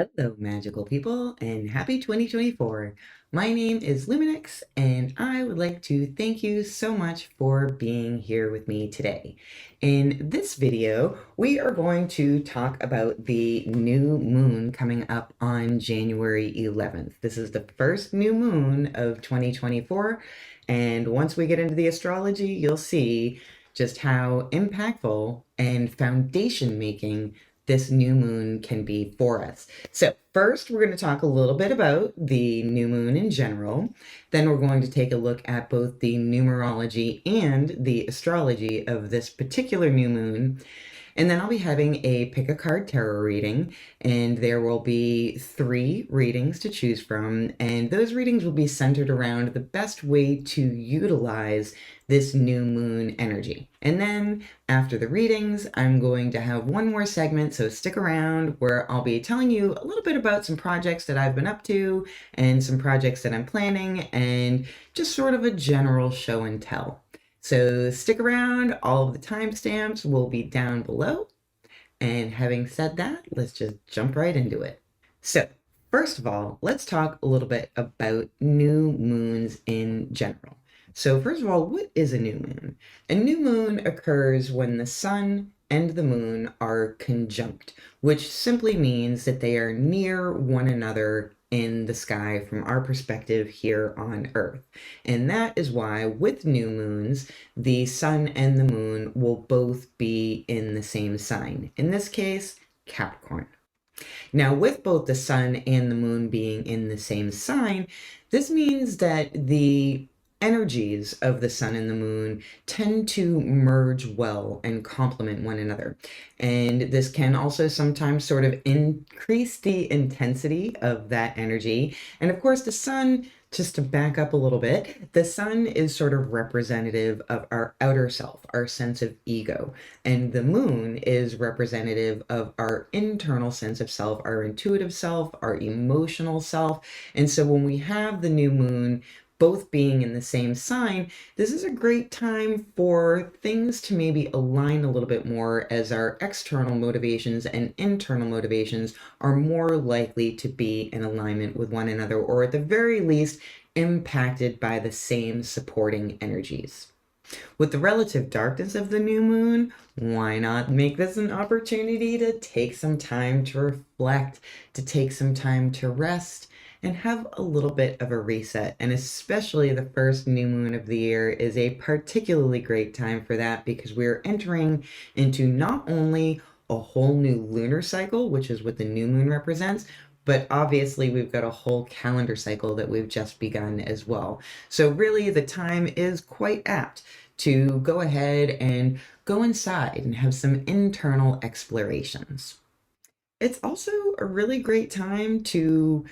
Hello, magical people, and happy 2024. My name is Luminix, and I would like to thank you so much for being here with me today. In this video, we are going to talk about the new moon coming up on January 11th. This is the first new moon of 2024, and once we get into the astrology, you'll see just how impactful and foundation making this new moon can be for us. So first, we're going to talk a little bit about the new moon in general. Then we're going to take a look at both the numerology and the astrology of this particular new moon. And then I'll be having a pick a card tarot reading, and there will be 3 readings to choose from. And those readings will be centered around the best way to utilize this new moon energy. And then after the readings, I'm going to have one more segment, so stick around, where I'll be telling you a little bit about some projects that I've been up to and some projects that I'm planning and just sort of a general show and tell. So stick around, all of the timestamps will be down below. And having said that, let's just jump right into it. So first of all, let's talk a little bit about new moons in general. So first of all, what is a new moon? A new moon occurs when the sun and the moon are conjunct, which simply means that they are near one another in the sky from our perspective here on Earth. And that is why with new moons, the sun and the moon will both be in the same sign. In this case, Capricorn. Now, with both the sun and the moon being in the same sign, this means that the energies of the sun and the moon tend to merge well and complement one another. And this can also sometimes sort of increase the intensity of that energy. And of course, the sun, just to back up a little bit, the sun is sort of representative of our outer self, our sense of ego. And the moon is representative of our internal sense of self, our intuitive self, our emotional self. And so when we have the new moon, both being in the same sign, this is a great time for things to maybe align a little bit more, as our external motivations and internal motivations are more likely to be in alignment with one another, or at the very least, impacted by the same supporting energies. With the relative darkness of the new moon, why not make this an opportunity to take some time to reflect, to take some time to rest, and have a little bit of a reset. And especially the first new moon of the year is a particularly great time for that, because we're entering into not only a whole new lunar cycle, which is what the new moon represents, but obviously we've got a whole calendar cycle that we've just begun as well. So really the time is quite apt to go ahead and go inside and have some internal explorations. It's also a really great time to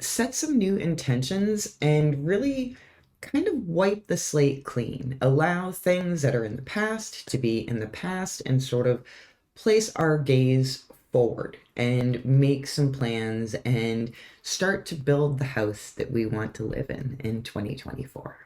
set some new intentions and really kind of wipe the slate clean. Allow things that are in the past to be in the past and sort of place our gaze forward and make some plans and start to build the house that we want to live in 2024.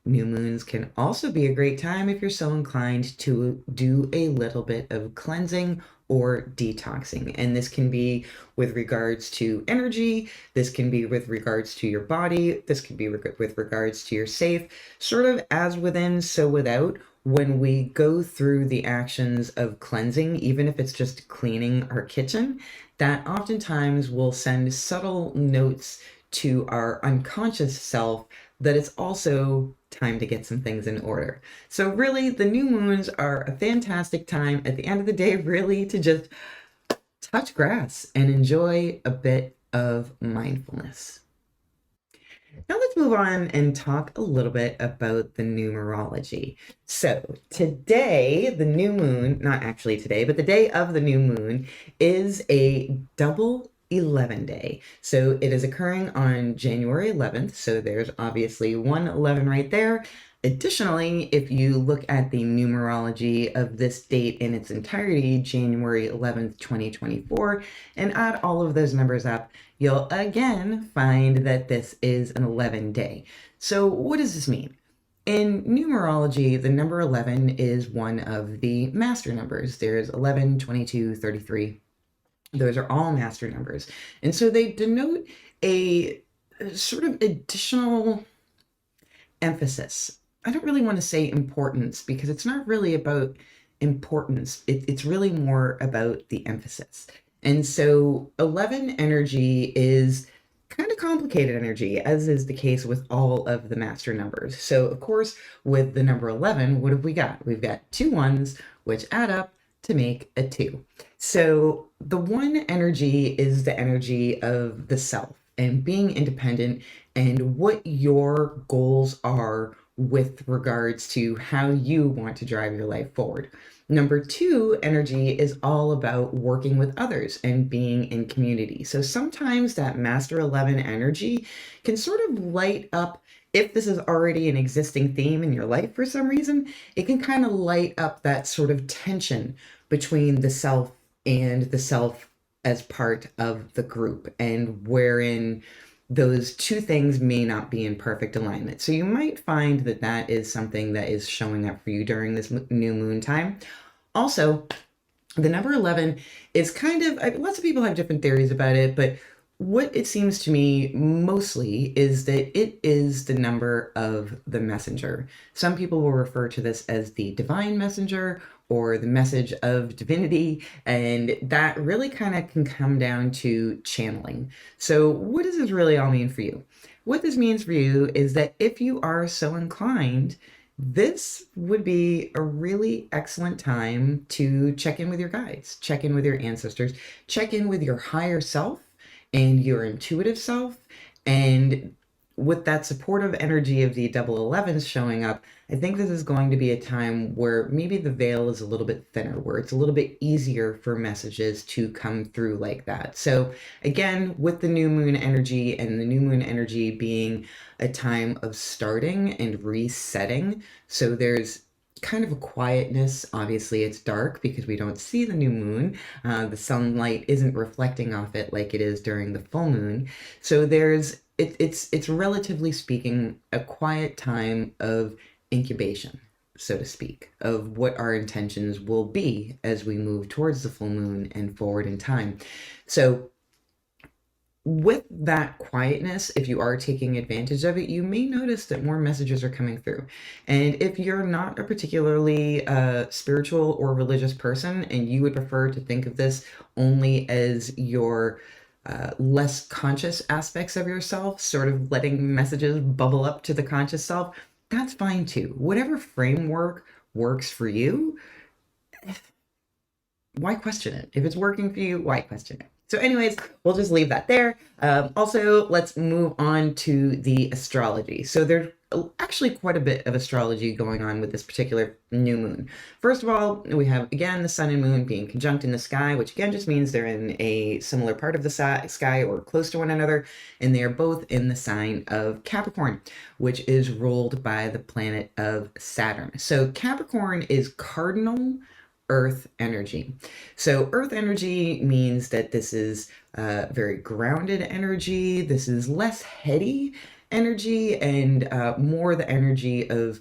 New moons can also be a great time if you're so inclined to do a little bit of cleansing or detoxing. And this can be with regards to energy, this can be with regards to your body, this can be with regards to your safe, sort of as within, so without. When we go through the actions of cleansing, even if it's just cleaning our kitchen, that oftentimes will send subtle notes to our unconscious self that it's also time to get some things in order. So really, the new moons are a fantastic time at the end of the day, really, to just touch grass and enjoy a bit of mindfulness. Now let's move on and talk a little bit about the numerology. So today, the new moon, not actually today, but the day of the new moon is a double 11 day. So it is occurring on January 11th. So there's obviously 111 right there. Additionally, if you look at the numerology of this date in its entirety, January 11th, 2024, and add all of those numbers up, you'll again find that this is an 11 day. So what does this mean? In numerology, the number 11 is one of the master numbers. There's 11, 22, 33. Those are all master numbers. And so they denote a sort of additional emphasis. I don't really want to say importance because it's not really about importance. It's really more about the emphasis. And so 11 energy is kind of complicated energy, as is the case with all of the master numbers. So, of course, with the number 11, what have we got? We've got two ones, which add up to make a two. So, the one energy is the energy of the self and being independent and what your goals are with regards to how you want to drive your life forward. Number two, energy is all about working with others and being in community. So sometimes that Master 11 energy can sort of light up, if this is already an existing theme in your life for some reason, it can kind of light up that sort of tension between the self and the self as part of the group, and wherein those two things may not be in perfect alignment. So you might find that that is something that is showing up for you during this new moon time. Also, the number 11 is kind of, lots of people have different theories about it, but what it seems to me mostly is that it is the number of the messenger. Some people will refer to this as the divine messenger or the message of divinity, and that really kind of can come down to channeling. So what does this really all mean for you? What this means for you is that if you are so inclined, this would be a really excellent time to check in with your guides, check in with your ancestors, check in with your higher self and your intuitive self. And with that supportive energy of the double 11s showing up, I think this is going to be a time where maybe the veil is a little bit thinner, where it's a little bit easier for messages to come through like that. So again, with the new moon energy, and the new moon energy being a time of starting and resetting, so there's kind of a quietness. Obviously it's dark because we don't see the new moon. The sunlight isn't reflecting off it like it is during the full moon. So it's relatively speaking a quiet time of incubation, so to speak, of what our intentions will be as we move towards the full moon and forward in time. So with that quietness, if you are taking advantage of it, you may notice that more messages are coming through. And if you're not a particularly spiritual or religious person, and you would prefer to think of this only as your less conscious aspects of yourself, sort of letting messages bubble up to the conscious self, that's fine too. Whatever framework works for you, why question it? If it's working for you, why question it? So anyways, we'll just leave that there. Also, let's move on to the astrology. So there's actually quite a bit of astrology going on with this particular new moon. First of all, we have, again, the sun and moon being conjunct in the sky, which again just means they're in a similar part of the sky or close to one another, and they are both in the sign of Capricorn, which is ruled by the planet of Saturn. So Capricorn is cardinal earth energy. So earth energy means that this is very grounded energy. This is less heady energy, and more the energy of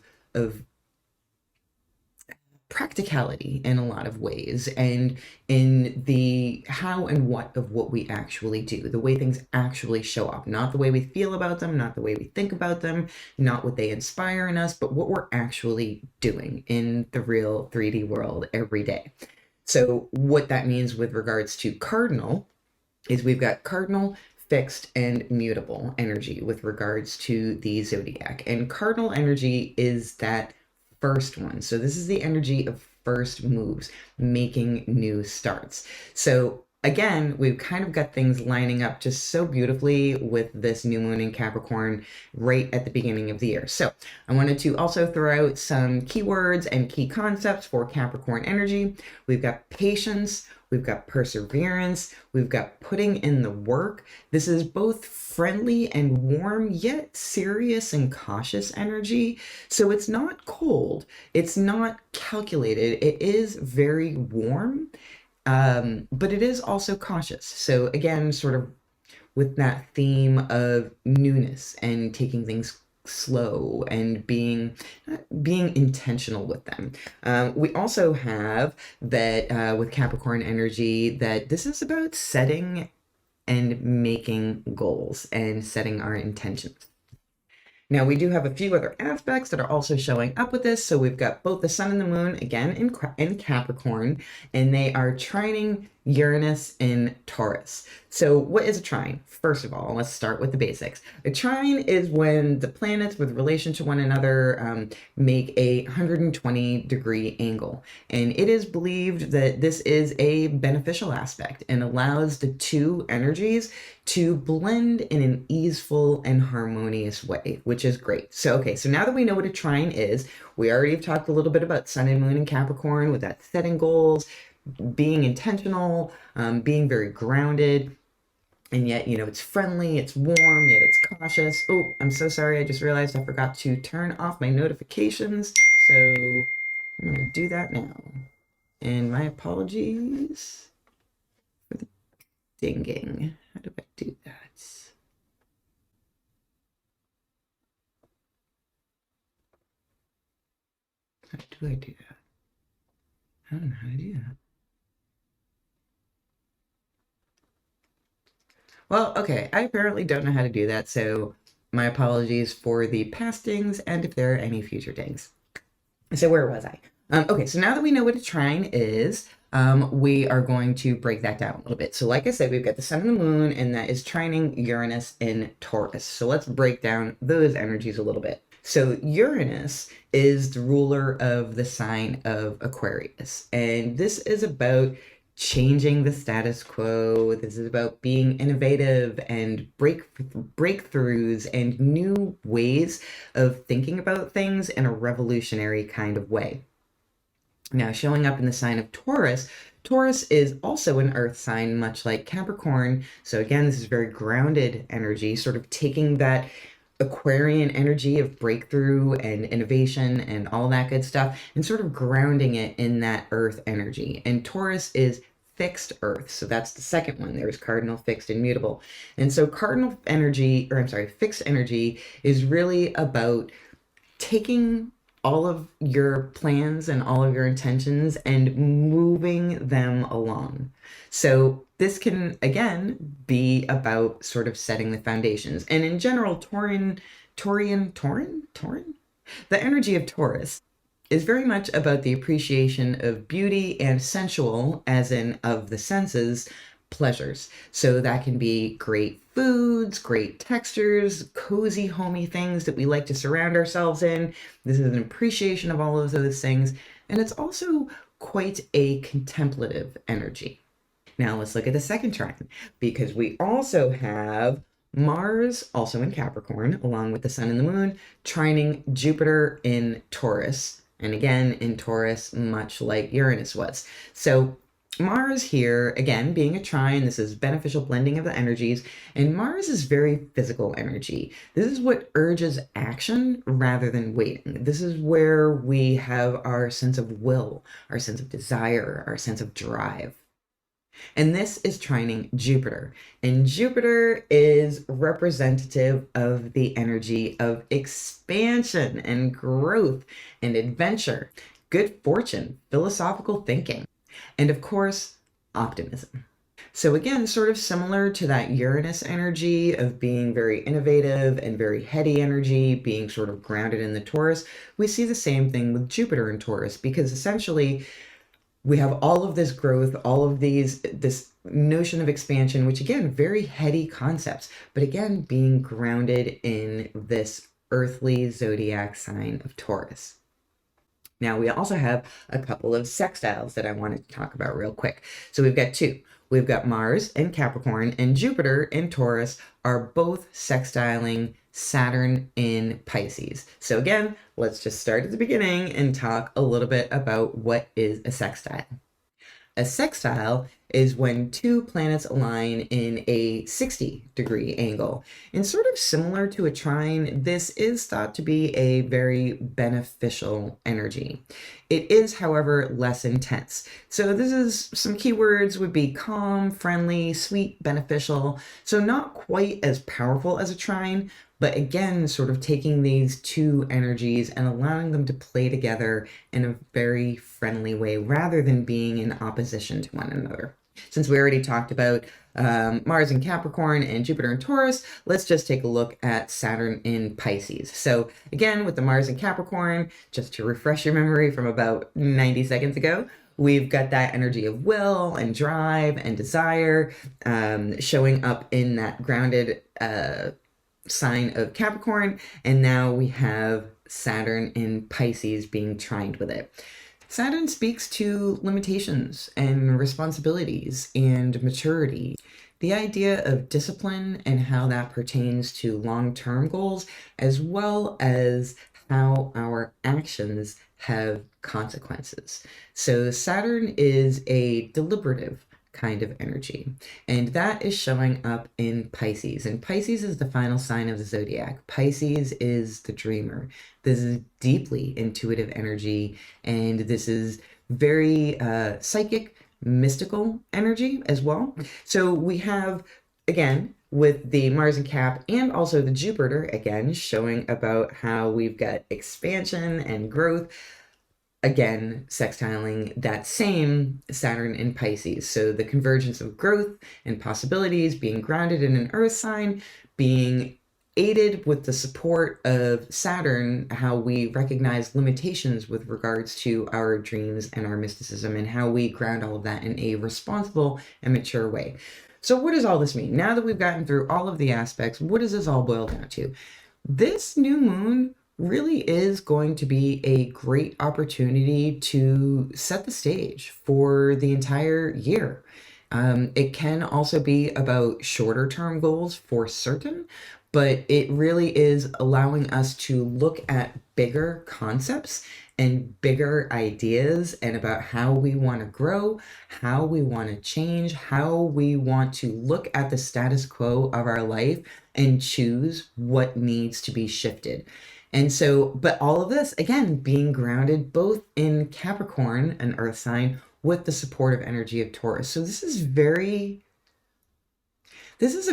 practicality in a lot of ways, and in the how and what of what we actually do, the way things actually show up, not the way we feel about them, not the way we think about them, not what they inspire in us, but what we're actually doing in the real 3D world every day. So what that means with regards to cardinal is we've got cardinal, fixed, and mutable energy with regards to the zodiac. And cardinal energy is that first one. So this is the energy of first moves, making new starts. So again, we've kind of got things lining up just so beautifully with this new moon in Capricorn right at the beginning of the year. So I wanted to also throw out some keywords and key concepts for Capricorn energy. We've got patience, we've got perseverance, we've got putting in the work. This is both friendly and warm, yet serious and cautious energy. So it's not cold, it's not calculated, it is very warm, but it is also cautious. So again, sort of with that theme of newness and taking things slow and being intentional with them. We also have that with Capricorn energy that this is about setting and making goals and setting our intentions. Now, we do have a few other aspects that are also showing up with this. So we've got both the sun and the moon, again, in Capricorn, and they are trining Uranus in Taurus. So what is a trine? First of all, let's start with the basics. A trine is when the planets with relation to one another make a 120-degree angle. And it is believed that this is a beneficial aspect and allows the two energies to blend in an easeful and harmonious way, which is great. So, okay, so now that we know what a trine is, we already have talked a little bit about sun and moon in Capricorn with that setting goals, being intentional, being very grounded, and yet, it's friendly, it's warm, yet it's cautious. Oh, I'm so sorry. I just realized I forgot to turn off my notifications. So I'm going to do that now. And my apologies for the dinging. How do I do that? How do I do that? I don't know how to do that. Well, okay, I apparently don't know how to do that, so my apologies for the past dings and if there are any future dings. So where was I? Okay, so now that we know what a trine is, we are going to break that down a little bit. So like I said, we've got the sun and the moon, and that is trining Uranus in Taurus. So let's break down those energies a little bit. So Uranus is the ruler of the sign of Aquarius, and this is about changing the status quo. This is about being innovative and breakthroughs and new ways of thinking about things in a revolutionary kind of way. Now, showing up in the sign of Taurus, Taurus is also an earth sign, much like Capricorn. So again, this is very grounded energy, sort of taking that Aquarian energy of breakthrough and innovation and all that good stuff and sort of grounding it in that earth energy. And Taurus is fixed earth. So that's the second one. There's cardinal, fixed, and mutable. And so cardinal energy, or I'm sorry, fixed energy is really about taking all of your plans and all of your intentions and moving them along. So this can, again, be about sort of setting the foundations. And in general, Taurin, the energy of Taurus is very much about the appreciation of beauty and sensual, as in of the senses, pleasures. So that can be great foods, great textures, cozy, homey things that we like to surround ourselves in. This is an appreciation of all of those things. And it's also quite a contemplative energy. Now let's look at the second trine, because we also have Mars, also in Capricorn, along with the sun and the moon, trining Jupiter in Taurus. And again, in Taurus, much like Uranus was. So Mars here, again, being a trine, this is beneficial blending of the energies, and Mars is very physical energy. This is what urges action rather than waiting. This is where we have our sense of will, our sense of desire, our sense of drive. And this is trining Jupiter. And Jupiter is representative of the energy of expansion and growth and adventure, good fortune, philosophical thinking, and of course, optimism. So again, sort of similar to that Uranus energy of being very innovative and very heady energy, being sort of grounded in the Taurus, we see the same thing with Jupiter in Taurus, because essentially we have all of this growth, all of this notion of expansion, which again, very heady concepts, but again, being grounded in this earthly zodiac sign of Taurus. Now, we also have a couple of sextiles that I wanted to talk about real quick. So we've got two. We've got Mars in Capricorn, and Jupiter in Taurus are both sextiling Saturn in Pisces. So again, let's just start at the beginning and talk a little bit about what is a sextile. A sextile is when two planets align in a 60-degree angle. And sort of similar to a trine, this is thought to be a very beneficial energy. It is, however, less intense. So this is some keywords would be calm, friendly, sweet, beneficial. So not quite as powerful as a trine, But again, sort of taking these two energies and allowing them to play together in a very friendly way rather than being in opposition to one another. Since we already talked about Mars in Capricorn and Jupiter in Taurus, let's just take a look at Saturn in Pisces. So again, with the Mars in Capricorn, just to refresh your memory from about 90 seconds ago, we've got that energy of will and drive and desire showing up in that grounded sign of Capricorn. And now we have Saturn in Pisces being trined with it. Saturn speaks to limitations and responsibilities and maturity. The idea of discipline and how that pertains to long-term goals, as well as how our actions have consequences. So Saturn is a deliberative kind of energy, and that is showing up in Pisces. And Pisces is the final sign of the zodiac. Pisces is the dreamer. This is deeply intuitive energy, and this is very psychic, mystical energy as well. So we have, again, with the Mars and Cap and also the Jupiter, again, showing about how we've got expansion and growth. Again, sextiling that same Saturn in Pisces. So the convergence of growth and possibilities, being grounded in an earth sign, being aided with the support of Saturn, how we recognize limitations with regards to our dreams and our mysticism, and how we ground all of that in a responsible and mature way. So what does all this mean? Now that we've gotten through all of the aspects, what does this all boil down to? This new moon really is going to be a great opportunity to set the stage for the entire year. It can also be about shorter term goals for certain, but it really is allowing us to look at bigger concepts and bigger ideas and about how we want to grow, how we want to change, how we want to look at the status quo of our life and choose what needs to be shifted. And so, but all of this, again, being grounded both in Capricorn, an earth sign, with the supportive energy of Taurus. So this is a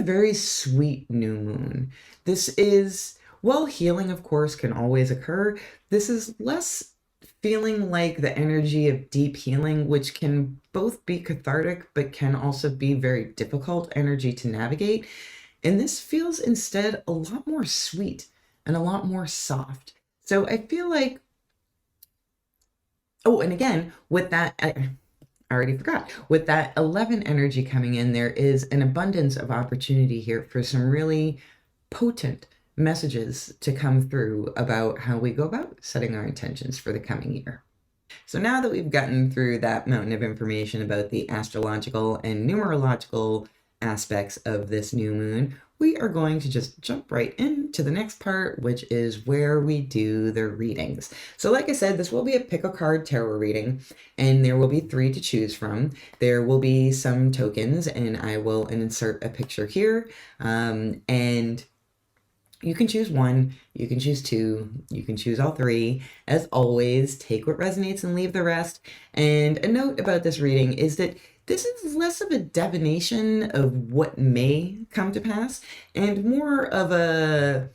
very sweet new moon. This is, while healing, of course, can always occur, this is less feeling like the energy of deep healing, which can both be cathartic, but can also be very difficult energy to navigate. And this feels instead a lot more sweet and a lot more soft. So I feel like, oh, and again, with that, I already forgot, with that 11 energy coming in, there is an abundance of opportunity here for some really potent messages to come through about how we go about setting our intentions for the coming year. So now that we've gotten through that mountain of information about the astrological and numerological aspects of this new moon, we are going to just jump right into the next part, which is where we do the readings. So like I said, this will be a pick a card tarot reading, and there will be 3 to choose from. There will be some tokens, and I will insert a picture here, and you can choose 1, you can choose 2, you can choose all 3. As always, take what resonates and leave the rest. And a note about this reading is that this is less of a divination of what may come to pass and more of a,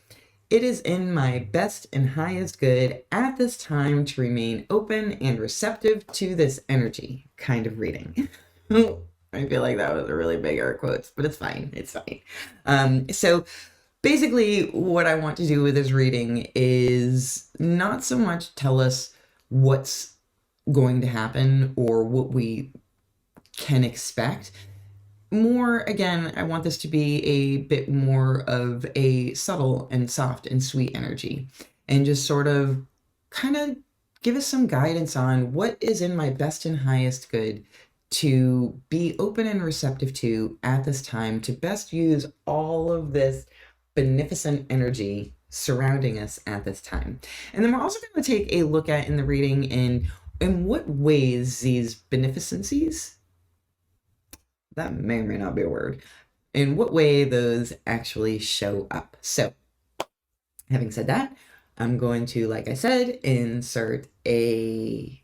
it is in my best and highest good at this time to remain open and receptive to this energy kind of reading. I feel like that was a really big air quotes, but it's fine. It's fine. So basically, what I want to do with this reading is not so much tell us what's going to happen or what we can expect. More, again, I want this to be a bit more of a subtle and soft and sweet energy, and just sort of kind of give us some guidance on what is in my best and highest good to be open and receptive to at this time, to best use all of this beneficent energy surrounding us at this time. And then we're also going to take a look at in the reading in what ways these beneficencies, that may or may not be a word, in what way those actually show up. So having said that, I'm going to, like I said, insert a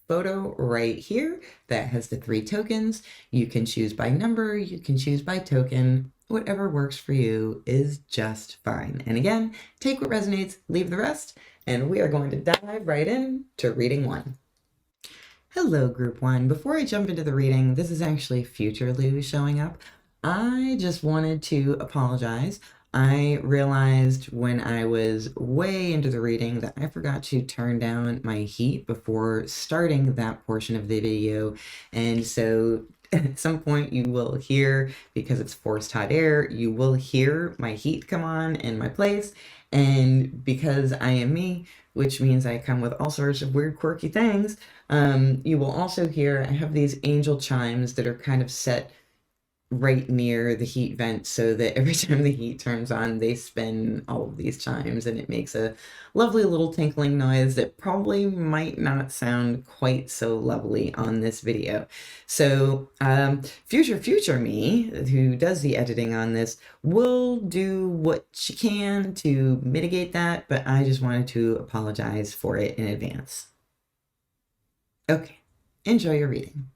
photo right here that has the 3 tokens. You can choose by number, you can choose by token, whatever works for you is just fine. And again, take what resonates, leave the rest, and we are going to dive right in to reading one. Hello, Group 1. Before I jump into the reading, this is actually future Lou showing up. I just wanted to apologize. I realized when I was way into the reading that I forgot to turn down my heat before starting that portion of the video. And so at some point you will hear, because it's forced hot air, you will hear my heat come on in my place. And because I am me, which means I come with all sorts of weird, quirky things, you will also hear I have these angel chimes that are kind of set right near the heat vent so that every time the heat turns on, they spin all of these chimes and it makes a lovely little tinkling noise that probably might not sound quite so lovely on this video. So future me, who does the editing on this, will do what she can to mitigate that, but I just wanted to apologize for it in advance. Okay, enjoy your reading.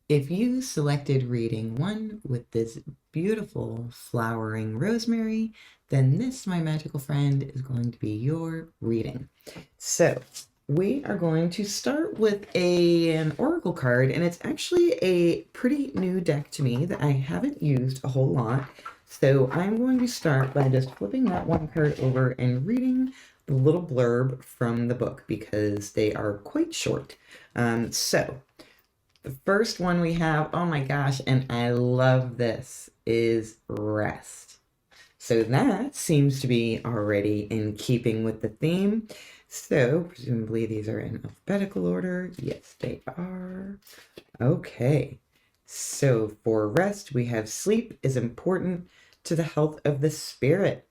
If you selected reading 1 with this beautiful flowering rosemary, then this, my magical friend, is going to be your reading. So we are going to start with an oracle card, and it's actually a pretty new deck to me that I haven't used a whole lot. So I'm going to start by just flipping that one card over and reading the little blurb from the book because they are quite short. So the first one we have, oh my gosh, and I love this, is rest. So that seems to be already in keeping with the theme. So presumably these are in alphabetical order. Yes, they are. Okay. So for rest, we have sleep is important to the health of the spirit.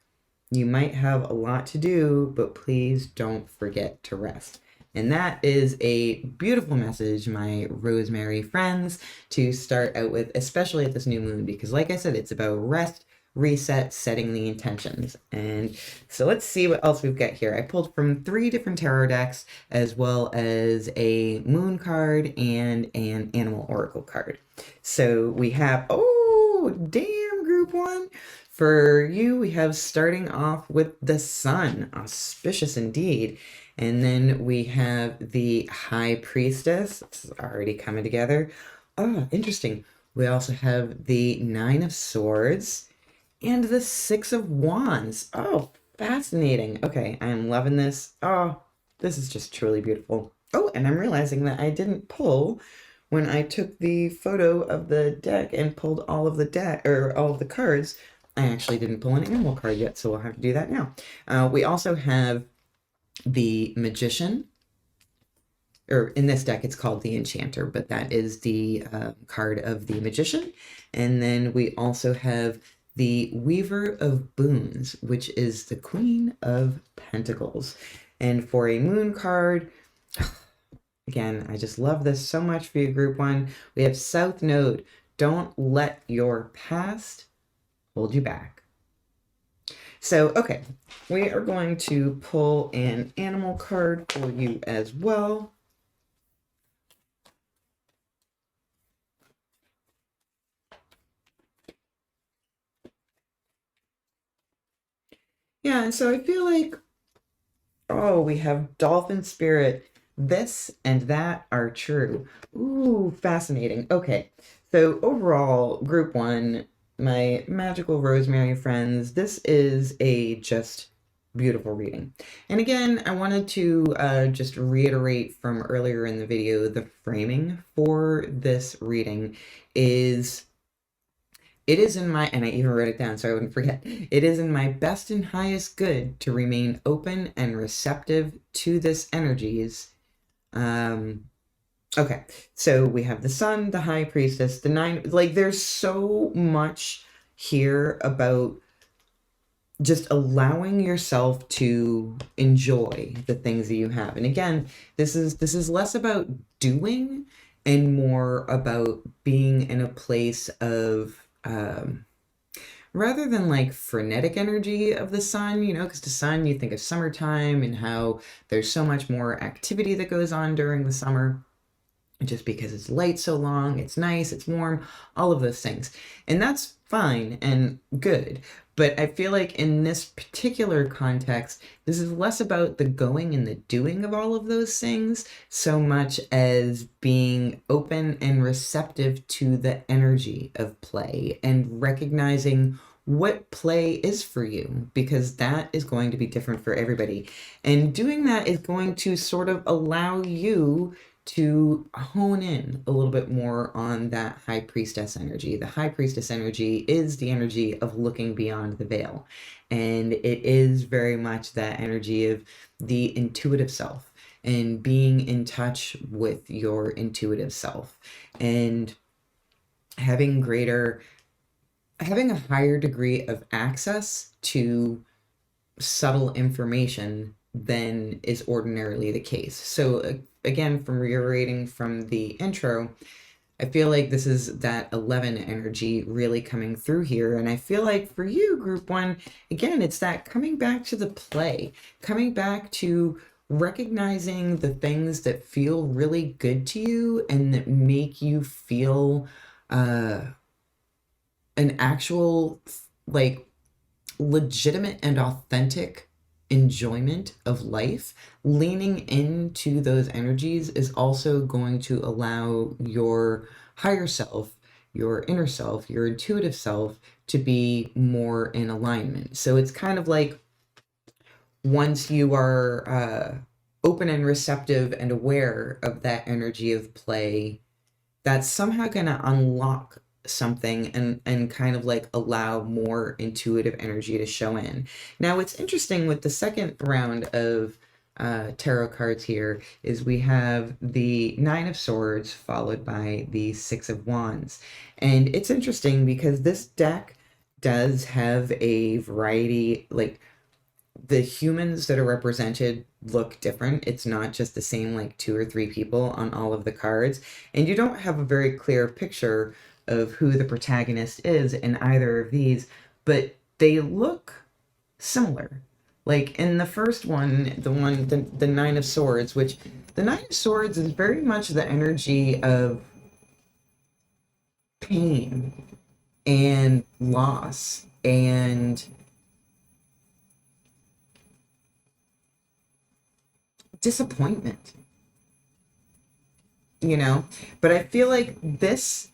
You might have a lot to do, but please don't forget to rest. And that is a beautiful message, my rosemary friends, to start out with, especially at this new moon, because like I said, it's about rest, reset, setting the intentions. And so let's see what else we've got here. I pulled from 3 different tarot decks, as well as a moon card and an animal oracle card. So we have, oh, damn, Group 1. For you, we have starting off with the sun, auspicious indeed. And then we have the High Priestess. This is already coming together. Oh, interesting. We also have the 9 of Swords and the 6 of Wands. Oh, fascinating. Okay, I am loving this. Oh, this is just truly beautiful. Oh, and I'm realizing that I didn't pull when I took the photo of the deck and pulled all of the deck or all of the cards. I actually didn't pull an animal card yet, so we'll have to do that now. We also have the Magician, or in this deck it's called the Enchanter, but that is the card of the Magician. And then we also have the Weaver of Boons, which is the Queen of Pentacles. And for a moon card, again, I just love this so much for you, Group 1. We have South Node. Don't let your past hold you back. So, okay, we are going to pull an animal card for you as well. Yeah, and so I feel like, oh, we have Dolphin Spirit. This and that are true. Ooh, fascinating. Okay, so overall, Group 1, my magical rosemary friends, this is a just beautiful reading. And again, I wanted to just reiterate from earlier in the video, the framing for this reading is, it is in my, and I even wrote it down so I wouldn't forget, it is in my best and highest good to remain open and receptive to this energies. Okay, so we have the sun, the high priestess, the 9, like there's so much here about just allowing yourself to enjoy the things that you have. And again, this is less about doing and more about being in a place of rather than like frenetic energy of the sun, you know, because the sun, you think of summertime and how there's so much more activity that goes on during the summer. just because it's light so long, it's nice, it's warm, all of those things. And that's fine and good. But I feel like in this particular context, this is less about the going and the doing of all of those things, so much as being open and receptive to the energy of play and recognizing what play is for you, because that is going to be different for everybody. And doing that is going to sort of allow you to hone in a little bit more on that high priestess energy. The high priestess energy is the energy of looking beyond the veil. And it is very much that energy of the intuitive self and being in touch with your intuitive self and having a higher degree of access to subtle information than is ordinarily the case. So again, from reiterating from the intro, I feel like this is that 11 energy really coming through here. And I feel like for you, group one, again, it's that coming back to the play, coming back to recognizing the things that feel really good to you and that make you feel an actual, like, legitimate and authentic enjoyment of life. Leaning into those energies is also going to allow your higher self, your inner self, your intuitive self to be more in alignment. So it's kind of like once you are open and receptive and aware of that energy of play, that's somehow going to unlock something and kind of like allow more intuitive energy to show in. Now, what's interesting with the second round of tarot cards here is we have the Nine of Swords followed by the Six of Wands. And it's interesting because this deck does have a variety, like the humans that are represented look different. It's not just the same like 2 or 3 people on all of the cards. And you don't have a very clear picture of who the protagonist is in either of these, but they look similar. Like in the first one, the Nine of Swords, which the Nine of Swords is very much the energy of pain and loss and disappointment, you know? But I feel like this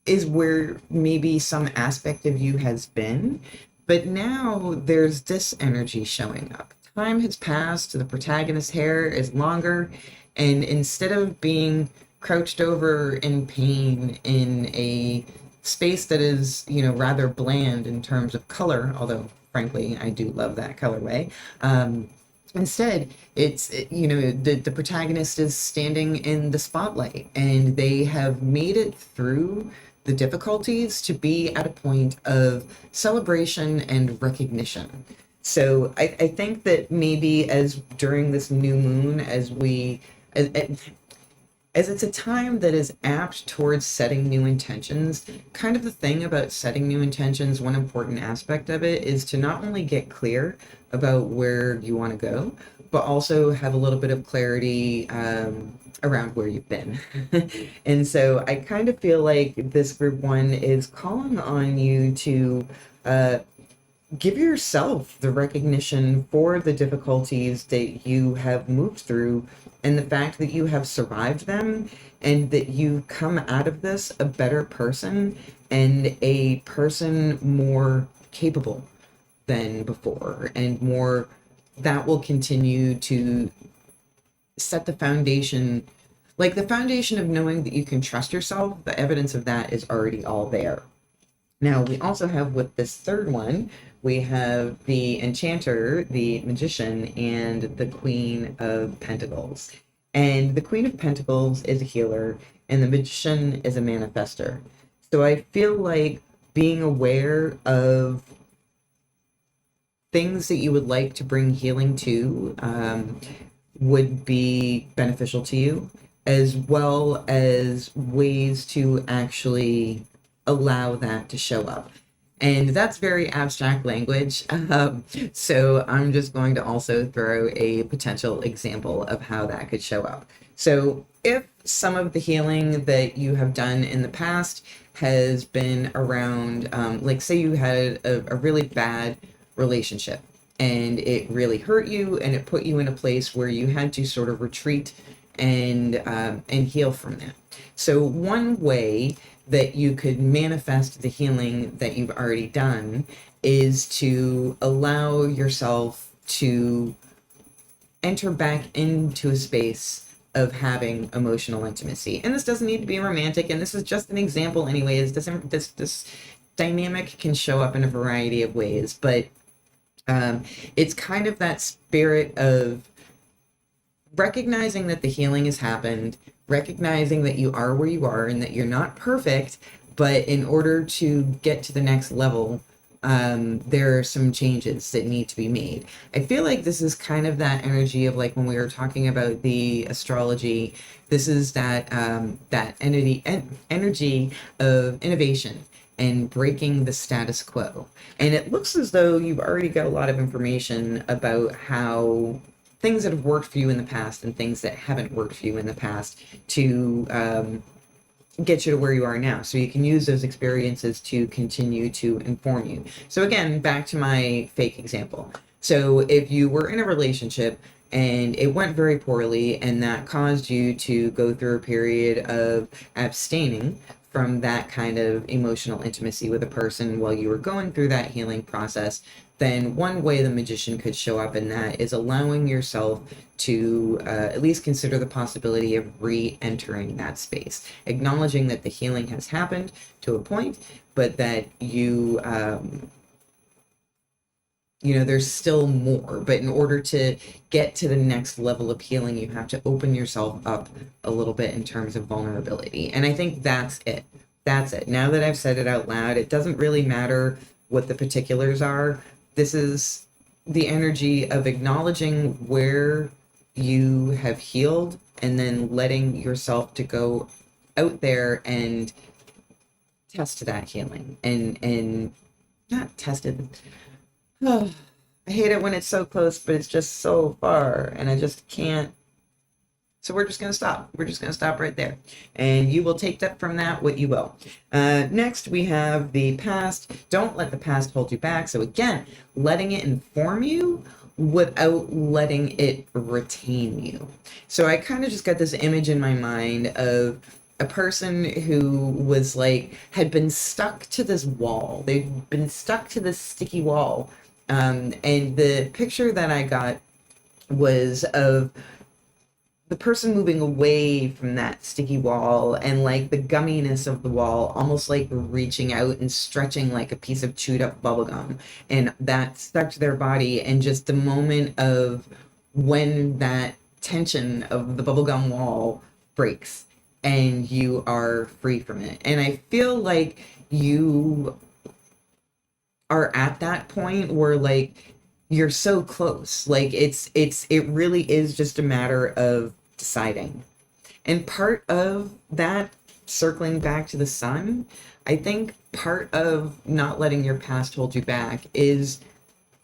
is where maybe some aspect of you has been, but now there's this energy showing up. Time has passed, the protagonist's hair is longer, and instead of being crouched over in pain in a space that is, you know, rather bland in terms of color, although frankly, I do love that colorway. Instead, it's, you know, the protagonist is standing in the spotlight and they have made it through the difficulties to be at a point of celebration and recognition. So I think that maybe as during this new moon, as it's a time that is apt towards setting new intentions, kind of the thing about setting new intentions, one important aspect of it is to not only get clear about where you want to go, but also have a little bit of clarity around where you've been. And so I kind of feel like this group one is calling on you to give yourself the recognition for the difficulties that you have moved through and the fact that you have survived them and that you come out of this a better person and a person more capable than before and more that will continue to set the foundation, like the foundation of knowing that you can trust yourself. The evidence of that is already all there. Now, we also have with this third one, we have the Enchanter, the Magician, and the Queen of Pentacles. And the Queen of Pentacles is a healer, and the Magician is a manifester. So I feel like being aware of things that you would like to bring healing to would be beneficial to you, as well as ways to actually allow that to show up. And that's very abstract language. So I'm just going to also throw a potential example of how that could show up. So if some of the healing that you have done in the past has been around, like say you had a really bad relationship and it really hurt you and it put you in a place where you had to sort of retreat and heal from that. So one way that you could manifest the healing that you've already done is to allow yourself to enter back into a space of having emotional intimacy. And this doesn't need to be romantic, and this is just an example anyways. This dynamic can show up in a variety of ways, but it's kind of that spirit of recognizing that the healing has happened, recognizing that you are where you are and that you're not perfect, but in order to get to the next level, there are some changes that need to be made. I feel like this is kind of that energy of like when we were talking about the astrology, this is that that energy of innovation and breaking the status quo. And it looks as though you've already got a lot of information about how things that have worked for you in the past and things that haven't worked for you in the past to get you to where you are now. So you can use those experiences to continue to inform you. So again, back to my fake example. So if you were in a relationship and it went very poorly and that caused you to go through a period of abstaining from that kind of emotional intimacy with a person while you were going through that healing process, then one way the magician could show up in that is allowing yourself to at least consider the possibility of re-entering that space, acknowledging that the healing has happened to a point, but that there's still more. But in order to get to the next level of healing, you have to open yourself up a little bit in terms of vulnerability. And I think that's it. That's it. Now that I've said it out loud, it doesn't really matter what the particulars are. This is the energy of acknowledging where you have healed and then letting yourself to go out there and test that healing and not tested. Oh, I hate it when it's so close, but it's just so far and I just can't. So we're just going to stop. We're just going to stop right there. And you will take that from that what you will. Next, we have the past. Don't let the past hold you back. So again, letting it inform you without letting it retain you. So I kind of just got this image in my mind of a person who was like, had been stuck to this wall. They'd been stuck to this sticky wall. And the picture that I got was of the person moving away from that sticky wall and like the gumminess of the wall, almost like reaching out and stretching like a piece of chewed up bubble gum, and that stuck to their body. And just the moment of when that tension of the bubblegum wall breaks and you are free from it. And I feel like you are at that point where like you're so close. Like it really is just a matter of deciding. And part of that, circling back to the sun, I think part of not letting your past hold you back is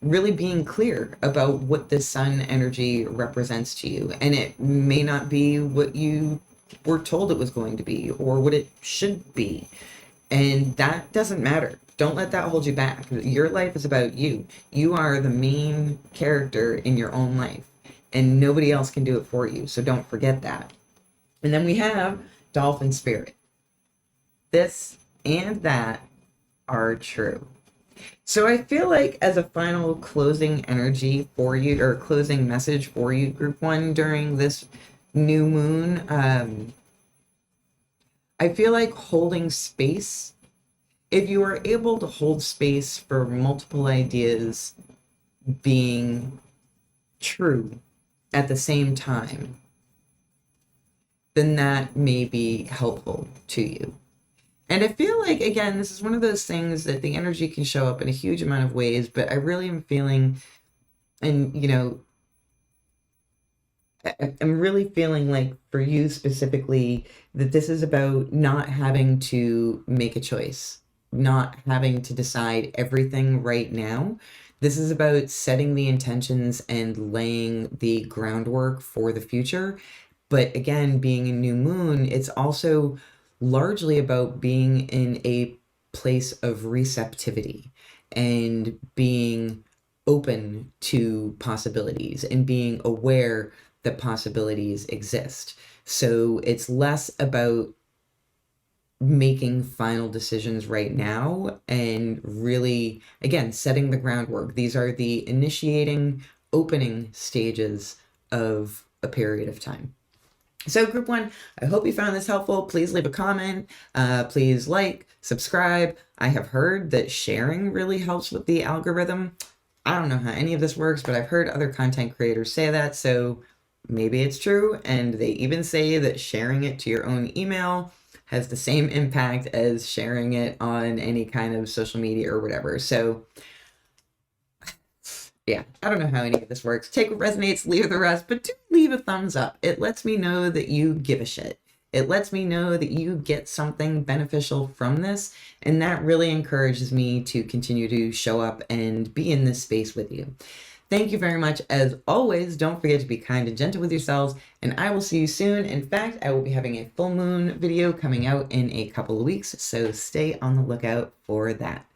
really being clear about what the sun energy represents to you. And it may not be what you were told it was going to be or what it should be. And that doesn't matter. Don't let that hold you back. Your life is about you. You are the main character in your own life, and nobody else can do it for you. So don't forget that. And then we have dolphin spirit. This and that are true. So I feel like as a final closing energy for you, or closing message for you, group one, during this new moon, I feel like holding space. If you are able to hold space for multiple ideas being true at the same time, then that may be helpful to you. And I feel like, again, this is one of those things that the energy can show up in a huge amount of ways, but I really am feeling, and I'm really feeling like for you specifically, that this is about not having to make a choice, not having to decide everything right now. This is about setting the intentions and laying the groundwork for the future, But again, being a new moon, it's also largely about being in a place of receptivity and being open to possibilities and being aware that possibilities exist. So it's less about making final decisions right now and really, again, setting the groundwork. These are the initiating, opening stages of a period of time. So group one, I hope you found this helpful. Please leave a comment. Please like, subscribe. I have heard that sharing really helps with the algorithm. I don't know how any of this works, but I've heard other content creators say that, so maybe it's true. And they even say that sharing it to your own email has the same impact as sharing it on any kind of social media or whatever. So yeah, I don't know how any of this works. Take what resonates, leave the rest, but do leave a thumbs up. It lets me know that you give a shit. It lets me know that you get something beneficial from this, and that really encourages me to continue to show up and be in this space with you. Thank you very much. As always, don't forget to be kind and gentle with yourselves, and I will see you soon. In fact, I will be having a full moon video coming out in a couple of weeks, so stay on the lookout for that.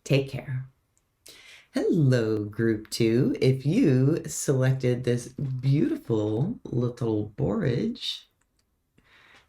Take care. Hello, group two. If you selected this beautiful little borage,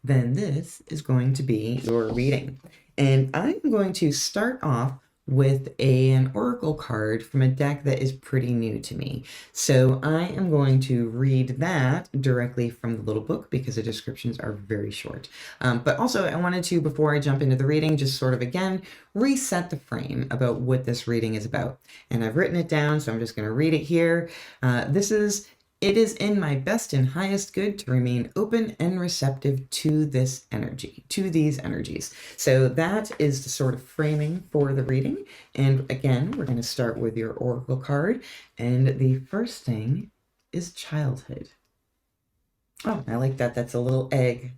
then this is going to be your reading. And I'm going to start off with an oracle card from a deck that is pretty new to me. So I am going to read that directly from the little book because the descriptions are very short. But also I wanted to, before I jump into the reading, just sort of again, reset the frame about what this reading is about. And I've written it down, so I'm just going to read it here. It is in my best and highest good to remain open and receptive to this energy, to these energies. So that is the sort of framing for the reading. And again, we're going to start with your oracle card. And the first thing is childhood. Oh, I like that. That's a little egg.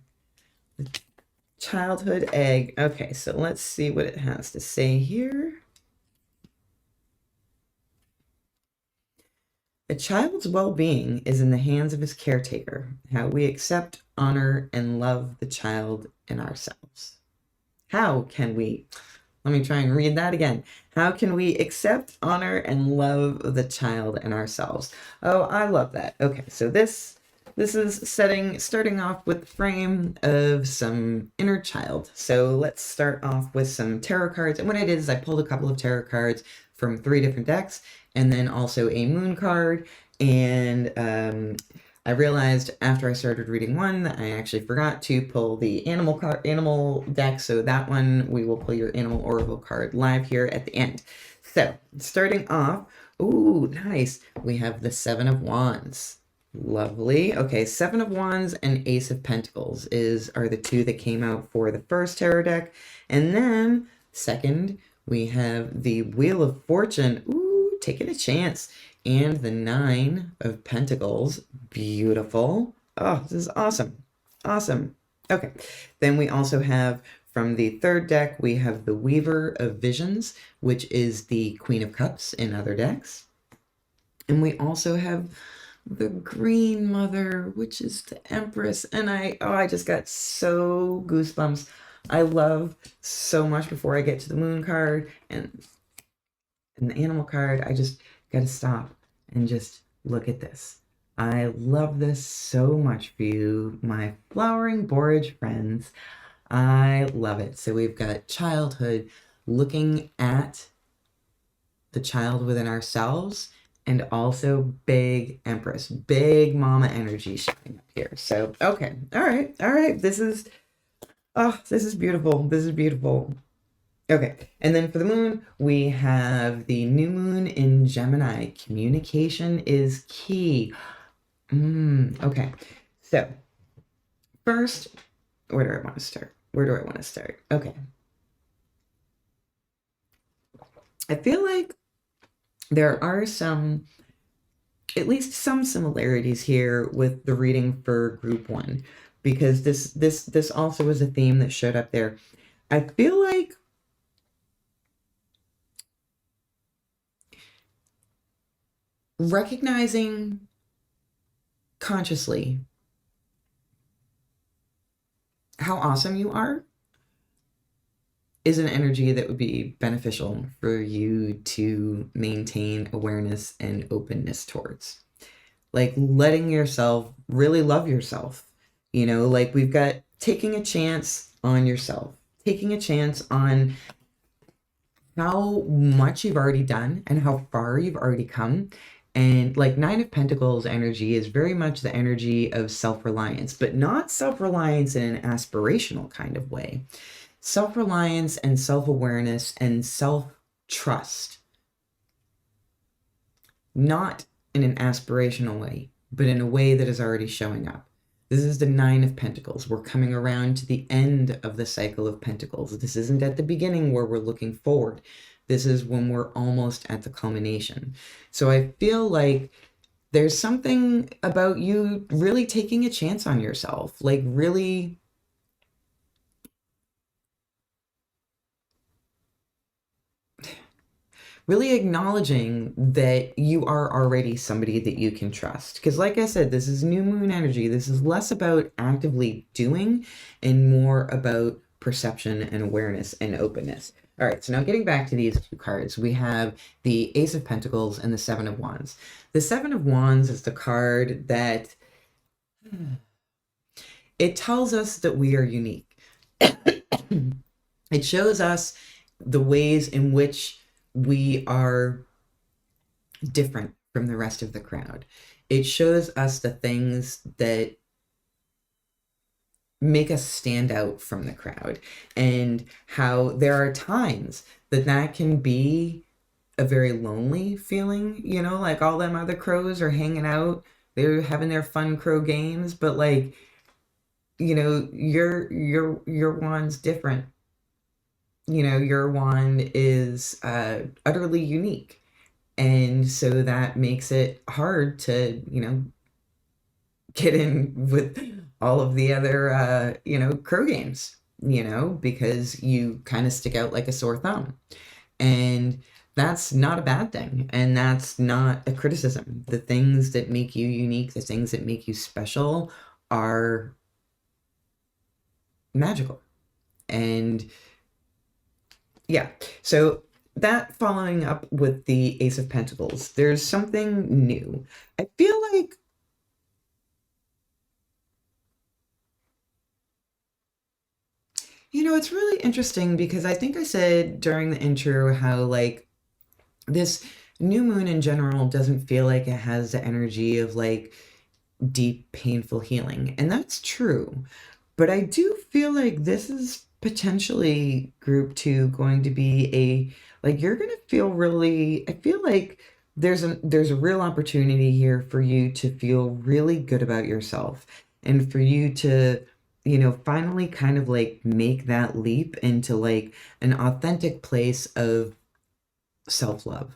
Childhood egg. Okay, so let's see what it has to say here. A child's well-being is in the hands of his caretaker. How we accept, honor, and love the child in ourselves. How can we, let me try and read that again. How can we accept, honor, and love the child in ourselves? Oh, I love that. Okay, so this is starting off with the frame of some inner child. So let's start off with some tarot cards. And what I did is I pulled a couple of tarot cards from 3 different decks, and then also a moon card. And I realized after I started reading one that I actually forgot to pull the animal deck. So that one, we will pull your animal oracle card live here at the end. So starting off, ooh, nice. We have the 7 of Wands. Lovely. Okay, 7 of Wands and Ace of Pentacles are the 2 that came out for the first tarot deck. And then second, we have the Wheel of Fortune. Ooh, taking a chance. And the 9 of Pentacles. Beautiful. Oh, this is awesome. Awesome. Okay. Then we also have from the third deck, we have the Weaver of Visions, which is the Queen of Cups in other decks. And we also have the Green Mother, which is the Empress. And I just got so goosebumps. I love so much before I get to the moon card and the animal card. I just got to stop and just look at this. I love this so much for you, my flowering borage friends. I love it. So we've got childhood, looking at the child within ourselves, and also big Empress, big mama energy showing up here. So, okay. All right. This is beautiful. This is beautiful. Okay. And then for the moon, we have the new moon in Gemini. Communication is key. Okay. So first, where do I want to start? Okay. I feel like there are at least some similarities here with the reading for group 1, because this also is a theme that showed up there. I feel like recognizing consciously how awesome you are is an energy that would be beneficial for you to maintain awareness and openness towards. Like letting yourself really love yourself. You know, like we've got taking a chance on yourself, taking a chance on how much you've already done and how far you've already come. And like Nine of Pentacles energy is very much the energy of self-reliance, but not self-reliance in an aspirational kind of way. Self-reliance and self-awareness and self-trust, not in an aspirational way, but in a way that is already showing up. This is the Nine of Pentacles. We're coming around to the end of the cycle of Pentacles. This isn't at the beginning where we're looking forward. This is when we're almost at the culmination. So I feel like there's something about you really taking a chance on yourself, like really acknowledging that you are already somebody that you can trust. Because like I said, this is new moon energy. This is less about actively doing and more about perception and awareness and openness. All right, so now getting back to these two cards, we have the Ace of Pentacles and the Seven of Wands. The Seven of Wands is the card that it tells us that we are unique. It shows us the ways in which we are different from the rest of the crowd. It shows us the things that make us stand out from the crowd, and how there are times that that can be a very lonely feeling, you know, like all them other crows are hanging out, they're having their fun crow games, but like, you know, your wand's different. You know, your wand is utterly unique. And so that makes it hard to, you know, get in with all of the other, you know, crow games, you know, because you kind of stick out like a sore thumb. And that's not a bad thing. And that's not a criticism. The things that make you unique, the things that make you special are magical. And yeah, so that following up with the Ace of Pentacles, there's something new. I feel like you know, it's really interesting because I think I said during the intro how like this new moon in general doesn't feel like it has the energy of like deep, painful healing. And that's true. But I do feel like this is potentially group two going to be like you're going to feel really, I feel like there's a real opportunity here for you to feel really good about yourself and for you to, you know, finally kind of like make that leap into like an authentic place of self-love,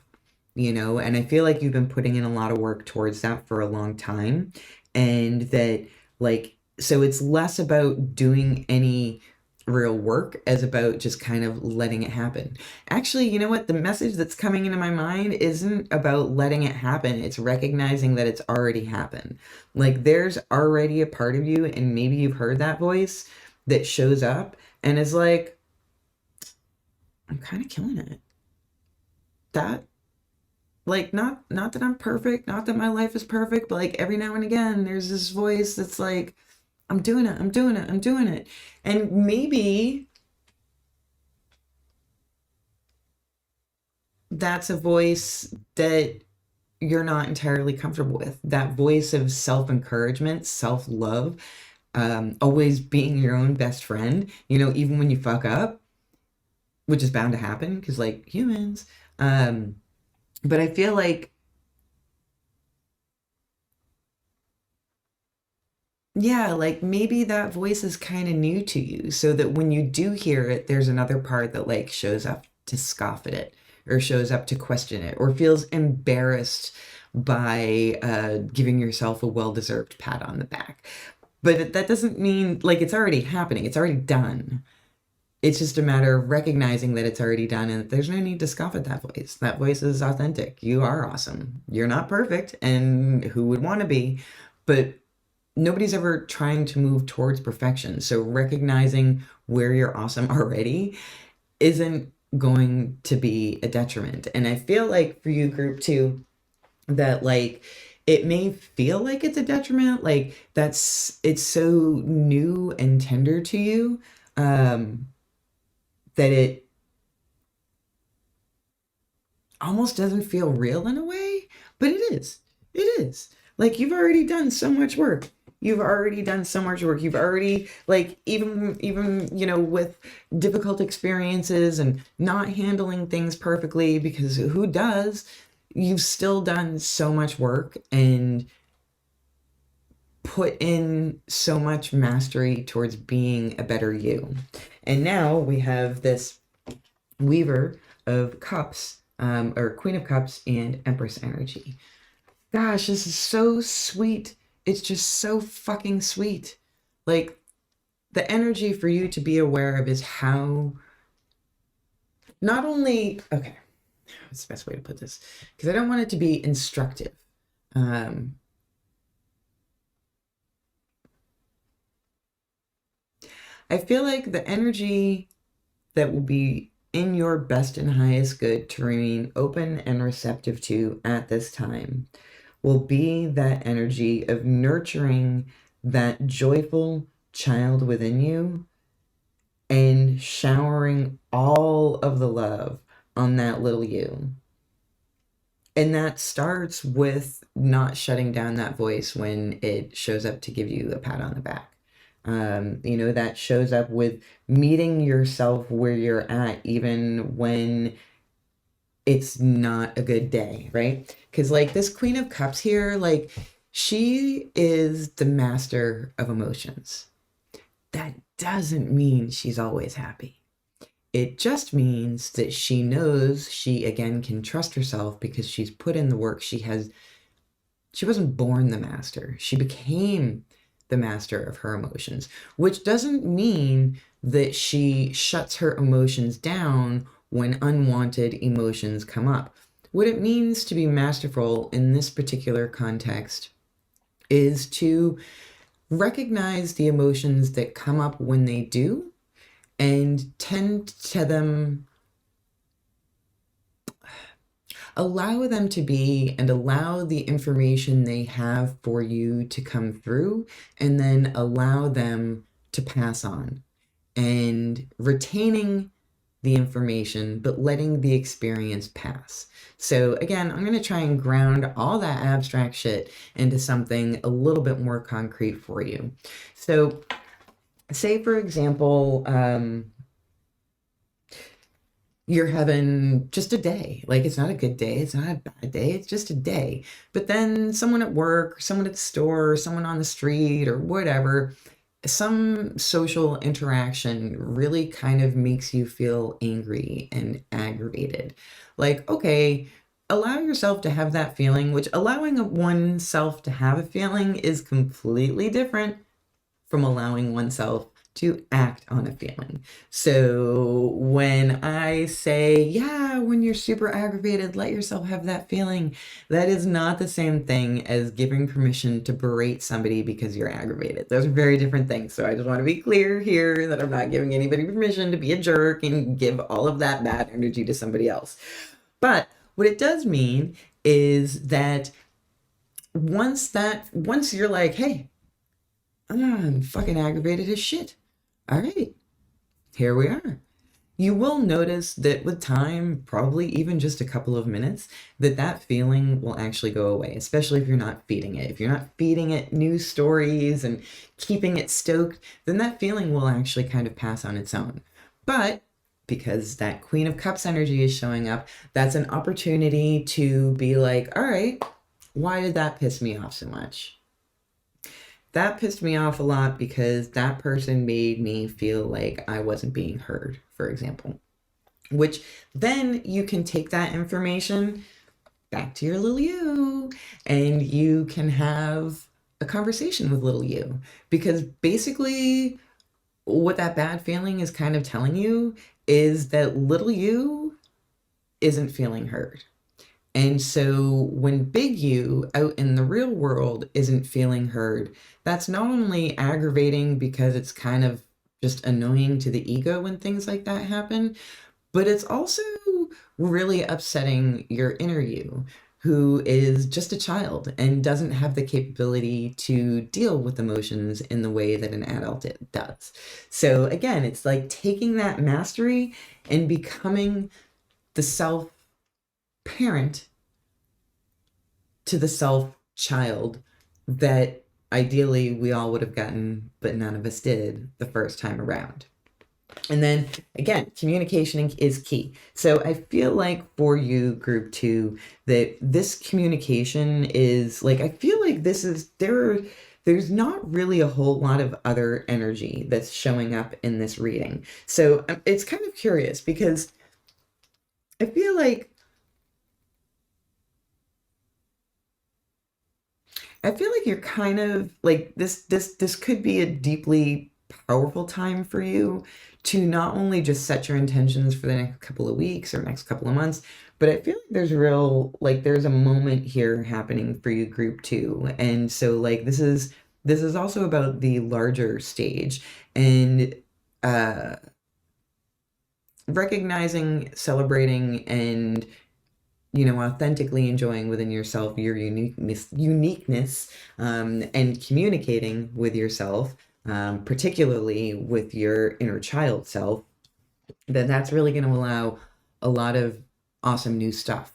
you know. And I feel like you've been putting in a lot of work towards that for a long time, and that like so it's less about doing any real work as about just kind of letting it happen. Actually, you know what, the message that's coming into my mind isn't about letting it happen, it's recognizing that it's already happened. Like there's already a part of you, and maybe you've heard that voice that shows up and is like, I'm kind of killing it. That like not that I'm perfect, not that my life is perfect, but like every now and again there's this voice that's like, I'm doing it, I'm doing it, I'm doing it. And maybe that's a voice that you're not entirely comfortable with. That voice of self-encouragement, self-love, always being your own best friend, you know, even when you fuck up, which is bound to happen because like humans. But I feel like, yeah, like maybe that voice is kind of new to you, so that when you do hear it, there's another part that like shows up to scoff at it, or shows up to question it, or feels embarrassed by giving yourself a well-deserved pat on the back. But that doesn't mean like it's already happening, it's already done. It's just a matter of recognizing that it's already done, and there's no need to scoff at that voice. That voice is authentic. You are awesome. You're not perfect, and who would want to be? But nobody's ever trying to move towards perfection. So recognizing where you're awesome already isn't going to be a detriment. And I feel like for you, group two, that like it may feel like it's a detriment, like it's so new and tender to you, that it almost doesn't feel real in a way, but it is. It is. Like you've already done so much work. You've already done so much work. You've already like even with difficult experiences and not handling things perfectly, because who does? You've still done so much work and put in so much mastery towards being a better you. And now we have this Weaver of Cups, or Queen of Cups and Empress energy. Gosh, this is so sweet. It's just so fucking sweet. Like, the energy for you to be aware of is how not only, okay, what's the best way to put this? Because I don't want it to be instructive. I feel like the energy that will be in your best and highest good to remain open and receptive to at this time will be that energy of nurturing that joyful child within you and showering all of the love on that little you. And that starts with not shutting down that voice when it shows up to give you a pat on the back. That shows up with meeting yourself where you're at, even when it's not a good day, right? Because like this Queen of Cups here, like she is the master of emotions. That doesn't mean she's always happy. It just means that she knows she, again, can trust herself because she's put in the work. She wasn't born the master. She became the master of her emotions, which doesn't mean that she shuts her emotions down when unwanted emotions come up. What it means to be masterful in this particular context is to recognize the emotions that come up when they do and tend to them, allow them to be, and allow the information they have for you to come through, and then allow them to pass on, and retaining the information, but letting the experience pass. So again, I'm going to try and ground all that abstract shit into something a little bit more concrete for you. So say, for example, you're having just a day. Like, it's not a good day. It's not a bad day. It's just a day. But then someone at work, or someone at the store, or someone on the street, or whatever, some social interaction really kind of makes you feel angry and aggravated. Like, okay, allow yourself to have that feeling, which allowing oneself to have a feeling is completely different from allowing oneself to act on a feeling. So when I say, yeah, when you're super aggravated, let yourself have that feeling, that is not the same thing as giving permission to berate somebody because you're aggravated. Those are very different things. So I just want to be clear here that I'm not giving anybody permission to be a jerk and give all of that bad energy to somebody else. But what it does mean is that once you're like, hey, I'm fucking aggravated as shit. All right, here we are. You will notice that with time, probably even just a couple of minutes, that feeling will actually go away, especially if you're not feeding it. If you're not feeding it news stories and keeping it stoked, then that feeling will actually kind of pass on its own. But because that Queen of Cups energy is showing up, that's an opportunity to be like, all right, why did that piss me off so much? That pissed me off a lot because that person made me feel like I wasn't being heard, for example. Which then you can take that information back to your little you and you can have a conversation with little you. Because basically what that bad feeling is kind of telling you is that little you isn't feeling heard. And so when big you out in the real world isn't feeling heard, that's not only aggravating because it's kind of just annoying to the ego when things like that happen, but it's also really upsetting your inner you, who is just a child and doesn't have the capability to deal with emotions in the way that an adult does. So again, it's like taking that mastery and becoming the self parent to the self child that ideally we all would have gotten, but none of us did the first time around. And then again, communication is key. So I feel like for you, group 2, that this communication is like, I feel like this is, there's not really a whole lot of other energy that's showing up in this reading. So it's kind of curious because I feel like you're kind of like this could be a deeply powerful time for you to not only just set your intentions for the next couple of weeks or next couple of months, but I feel like there's a moment here happening for you, group 2. And so like this is also about the larger stage and recognizing, celebrating, and authentically enjoying within yourself your uniqueness, and communicating with yourself, particularly with your inner child self, then that's really going to allow a lot of awesome new stuff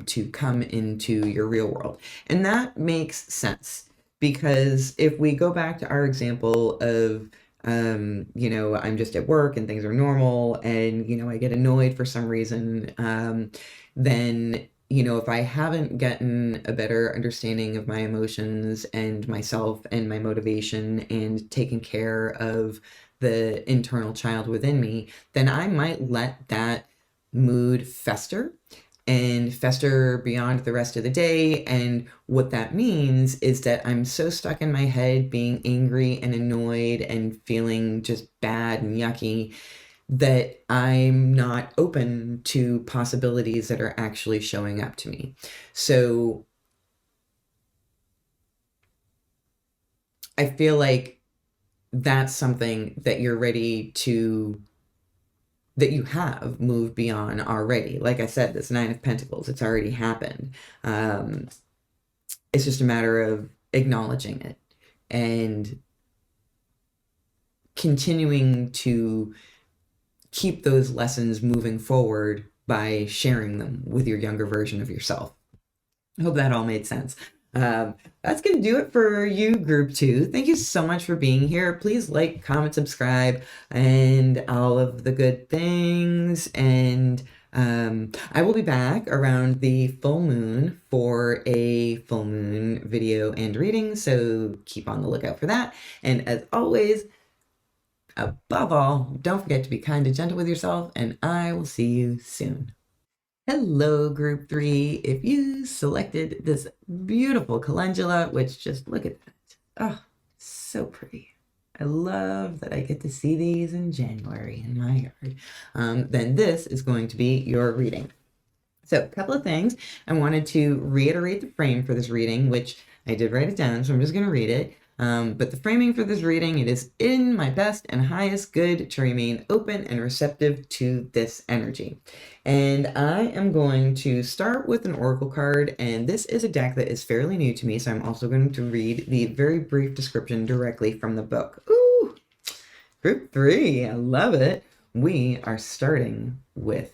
to come into your real world. And that makes sense because if we go back to our example of I'm just at work and things are normal and, I get annoyed for some reason, then, if I haven't gotten a better understanding of my emotions and myself and my motivation and taken care of the internal child within me, then I might let that mood fester and fester beyond the rest of the day. And what that means is that I'm so stuck in my head being angry and annoyed and feeling just bad and yucky that I'm not open to possibilities that are actually showing up to me. So I feel like that's something that you're ready to, that you have moved beyond already. Like I said, this 9 of Pentacles, it's already happened. It's just a matter of acknowledging it and continuing to keep those lessons moving forward by sharing them with your younger version of yourself. I hope that all made sense. That's going to do it for you, group 2. Thank you so much for being here. Please like, comment, subscribe, and all of the good things. And I will be back around the full moon for a full moon video and reading, so keep on the lookout for that. And as always, above all, don't forget to be kind and gentle with yourself, and I will see you soon. Hello, group 3. If you selected this beautiful calendula, which just look at that. Oh, so pretty. I love that I get to see these in January in my yard. Then this is going to be your reading. So a couple of things. I wanted to reiterate the frame for this reading, which I did write it down, so I'm just going to read it. But the framing for this reading, it is in my best and highest good to remain open and receptive to this energy. And I am going to start with an oracle card, and this is a deck that is fairly new to me, so I'm also going to read the very brief description directly from the book. Ooh, group 3, I love it. We are starting with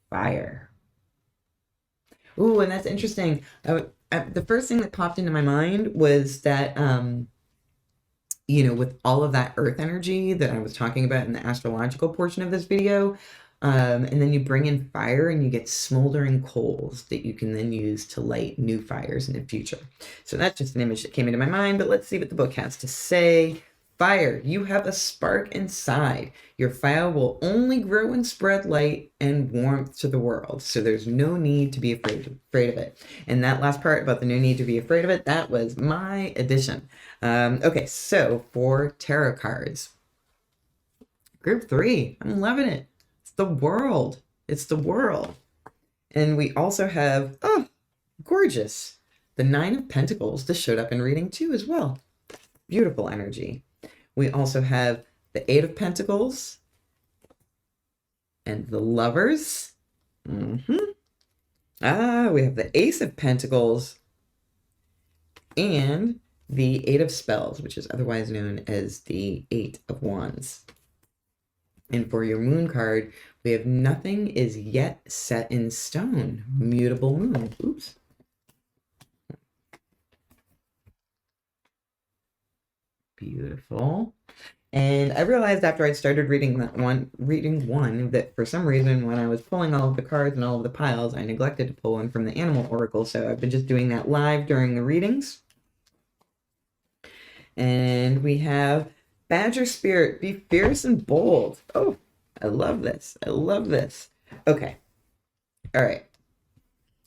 fire. Ooh, and that's interesting. The first thing that popped into my mind was that, with all of that earth energy that I was talking about in the astrological portion of this video, and then you bring in fire and you get smoldering coals that you can then use to light new fires in the future. So that's just an image that came into my mind, but let's see what the book has to say. Fire, you have a spark inside. Your fire will only grow and spread light and warmth to the world. So there's no need to be afraid of it. And that last part about the no need to be afraid of it, that was my addition. Okay, so for tarot cards. Group 3, I'm loving it. It's the world. It's the world. And we also have, oh, gorgeous, the Nine of Pentacles. This showed up in reading 2 as well. Beautiful energy. We also have the Eight of Pentacles and the Lovers. We have the Ace of Pentacles and the Eight of Spells, which is otherwise known as the Eight of Wands. And for your moon card, we have nothing is yet set in stone. Mutable moon. Oops. Beautiful. And I realized after I started reading one, that for some reason when I was pulling all of the cards and all of the piles, I neglected to pull one from the animal oracle. So I've been just doing that live during the readings. And we have Badger Spirit, be fierce and bold. Oh, I love this. I love this. Okay. All right.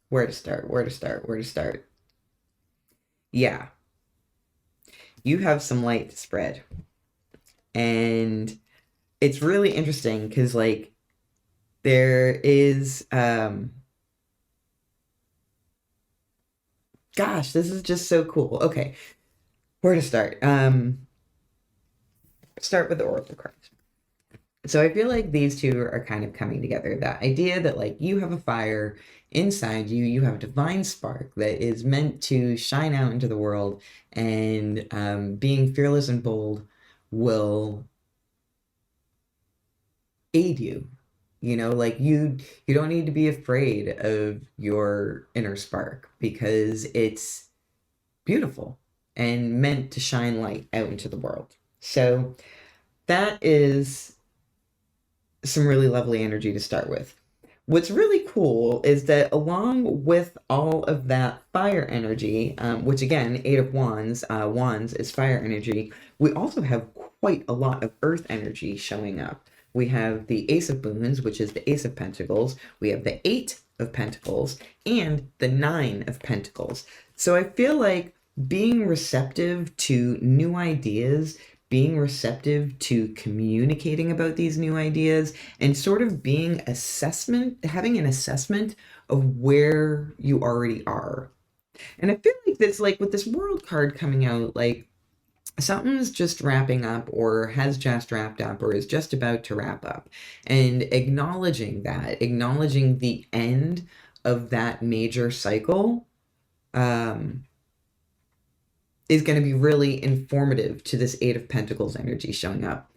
Where to start? Where to start? Where to start? Yeah. You have some light to spread. And it's really interesting because, like, there is, gosh, this is just so cool. Okay. Where to start? Start with the oracle cards. So I feel like these two are kind of coming together. That idea that, like, you have a fire inside you, you have a divine spark that is meant to shine out into the world, and being fearless and bold will aid you. You know, like you don't need to be afraid of your inner spark because it's beautiful and meant to shine light out into the world. So that is some really lovely energy to start with. What's really cool is that along with all of that fire energy, which again, Eight of Wands, Wands is fire energy, we also have quite a lot of earth energy showing up. We have the Ace of Boons, which is the Ace of Pentacles. We have the Eight of Pentacles and the Nine of Pentacles. So I feel like being receptive to new ideas, being receptive to communicating about these new ideas, and sort of having an assessment of where you already are. And I feel like this, like with this world card coming out, like something's just wrapping up or has just wrapped up or is just about to wrap up. And acknowledging the end of that major cycle, is going to be really informative to this Eight of Pentacles energy showing up.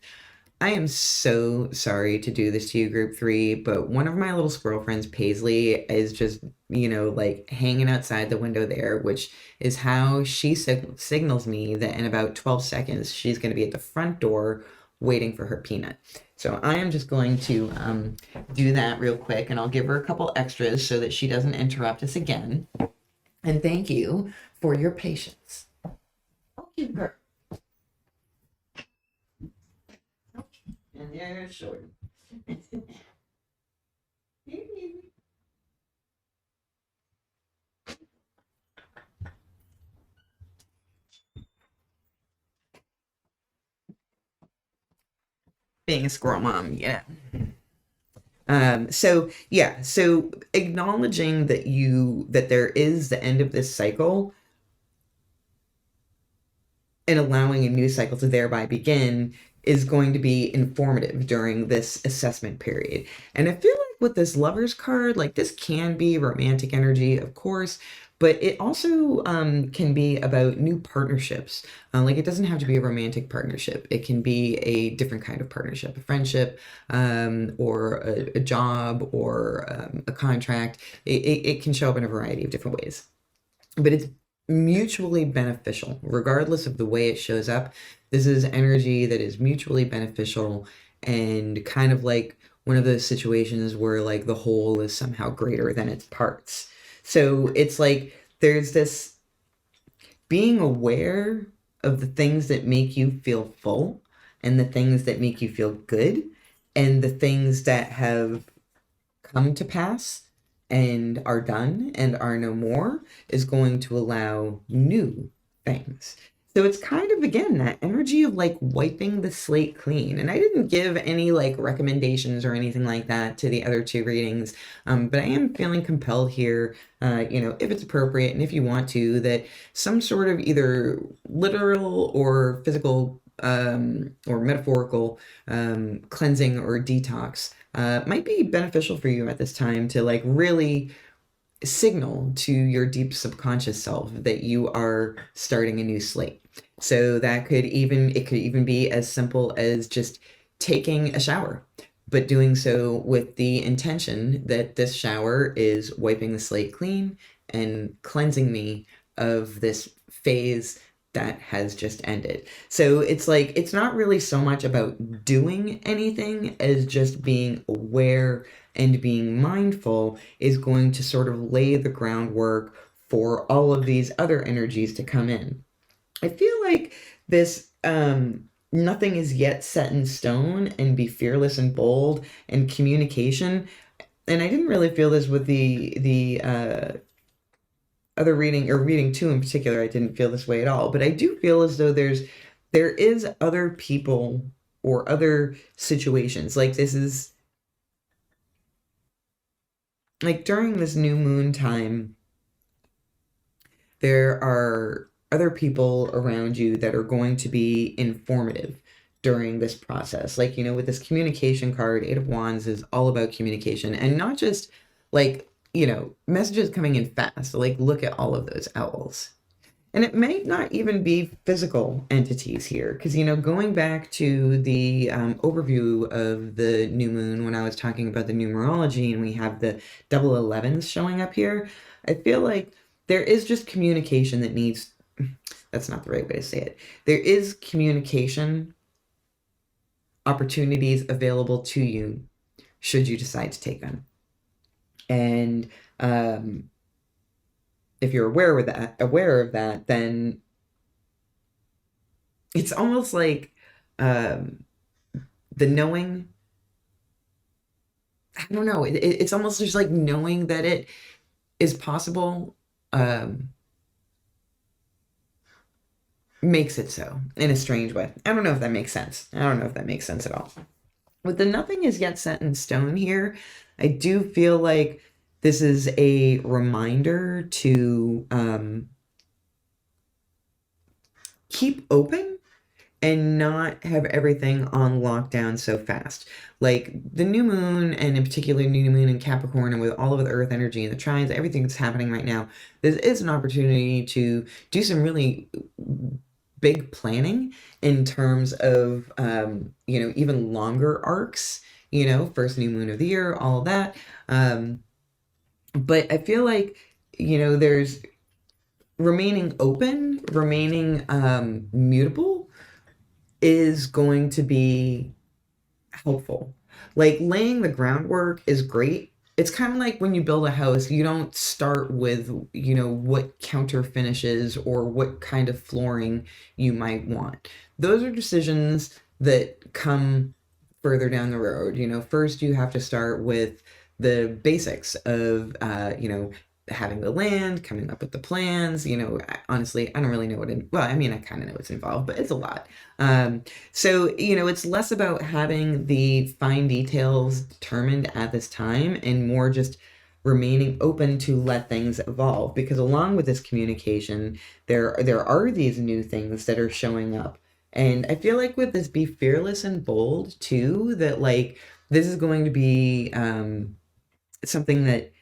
I am so sorry to do this to you, group 3, but one of my little squirrel friends, Paisley, is just, like hanging outside the window there, which is how she signals me that in about 12 seconds, she's going to be at the front door waiting for her peanut. So I am just going to do that real quick, and I'll give her a couple extras so that she doesn't interrupt us again. And thank you for your patience. Okay, girl. And there's Shorty. Hey, baby. Being a squirrel mom, yeah. So acknowledging that there is the end of this cycle and allowing a new cycle to thereby begin is going to be informative during this assessment period. And I feel like with this Lovers card, like this can be romantic energy, of course, but it also can be about new partnerships. Like it doesn't have to be a romantic partnership. It can be a different kind of partnership, a friendship, or a job, or a contract. It can show up in a variety of different ways. But it's mutually beneficial, regardless of the way it shows up. This is energy that is mutually beneficial and kind of like one of those situations where like the whole is somehow greater than its parts. So it's like there's this being aware of the things that make you feel full and the things that make you feel good and the things that have come to pass and are done and are no more is going to allow new things. So it's kind of, again, that energy of like wiping the slate clean. And I didn't give any like recommendations or anything like that to the other two readings, but I am feeling compelled here, if it's appropriate and if you want to, that some sort of either literal or physical or metaphorical cleansing or detox might be beneficial for you at this time to like really signal to your deep subconscious self that you are starting a new slate. So it could even be as simple as just taking a shower, but doing so with the intention that this shower is wiping the slate clean and cleansing me of this phase that has just ended. So it's like, it's not really so much about doing anything as just being aware and being mindful is going to sort of lay the groundwork for all of these other energies to come in. I feel like this nothing is yet set in stone and be fearless and bold and communication. And I didn't really feel this with the other reading, or reading two in particular. I didn't feel this way at all, but I do feel as though there is other people or other situations. Like this is like during this new moon time, there are other people around you that are going to be informative during this process. Like, with this communication card, Eight of Wands is all about communication, and not just like, messages coming in fast. Like, look at all of those owls. And it may not even be physical entities here, because, going back to the overview of the new moon when I was talking about the numerology and we have the double 11s showing up here, I feel like there is just communication that needs, that's not the right way to say it. There is communication opportunities available to you should you decide to take them. And if you're aware of that, then it's almost like the knowing, I don't know, it's almost just like knowing that it is possible makes it so in a strange way. I don't know if that makes sense. I don't know if that makes sense at all. With the nothing is yet set in stone here, I do feel like this is a reminder to keep open and not have everything on lockdown so fast. Like the new moon, and in particular new moon in Capricorn, and with all of the earth energy and the trines, everything that's happening right now, this is an opportunity to do some really big planning in terms of, even longer arcs, first new moon of the year, all of that. But I feel like, there's remaining open, remaining mutable is going to be helpful. Like laying the groundwork is great. It's kind of like when you build a house, you don't start with, what counter finishes or what kind of flooring you might want. Those are decisions that come further down the road. First you have to start with the basics of, having the land, coming up with the plans. Honestly, I don't really know I kind of know what's involved, but it's a lot. So, it's less about having the fine details determined at this time and more just remaining open to let things evolve. Because along with this communication, there are these new things that are showing up. And I feel like with this be fearless and bold too, that like this is going to be something that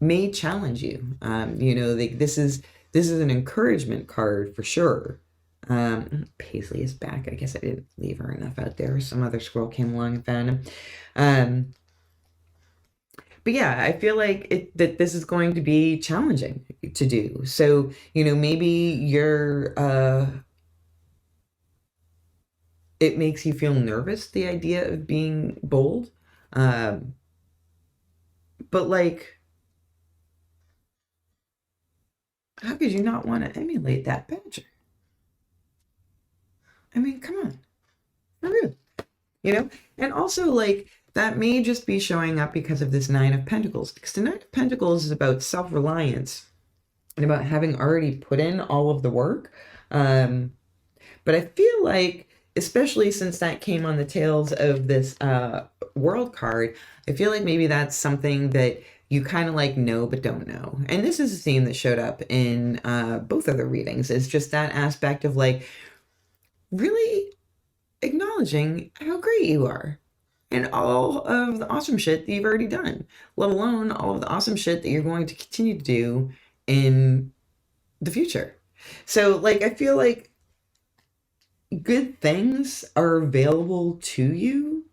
may challenge you. Like this is an encouragement card for sure. Paisley is back. I guess I didn't leave her enough out there. Some other squirrel came along and found him. But yeah, I feel like that this is going to be challenging to do. So, maybe it makes you feel nervous, the idea of being bold. But like, how could you not want to emulate that badger? I mean, come on. For real. And also, like, that may just be showing up because of this Nine of Pentacles. Because the Nine of Pentacles is about self-reliance and about having already put in all of the work. But I feel like, especially since that came on the tails of this world card, I feel like maybe that's something that you kind of like know but don't know. And this is a theme that showed up in both of the readings. Is just that aspect of like really acknowledging how great you are and all of the awesome shit that you've already done, let alone all of the awesome shit that you're going to continue to do in the future. So, like, I feel like good things are available to you.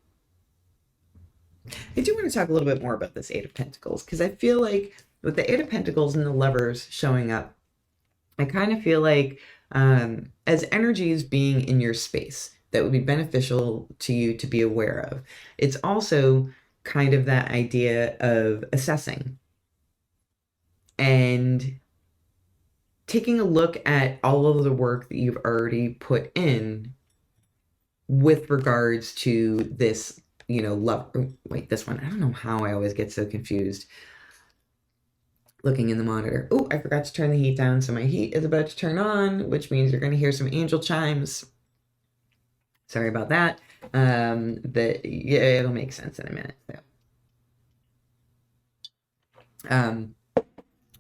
I do want to talk a little bit more about this Eight of Pentacles because I feel like with the Eight of Pentacles and the Lovers showing up, I kind of feel like as energies being in your space that would be beneficial to you to be aware of, it's also kind of that idea of assessing and taking a look at all of the work that you've already put in with regards to this, love. Wait, this one. I don't know how I always get so confused looking in the monitor. Oh, I forgot to turn the heat down, so my heat is about to turn on, which means you're going to hear some angel chimes. Sorry about that. Yeah, it'll make sense in a minute.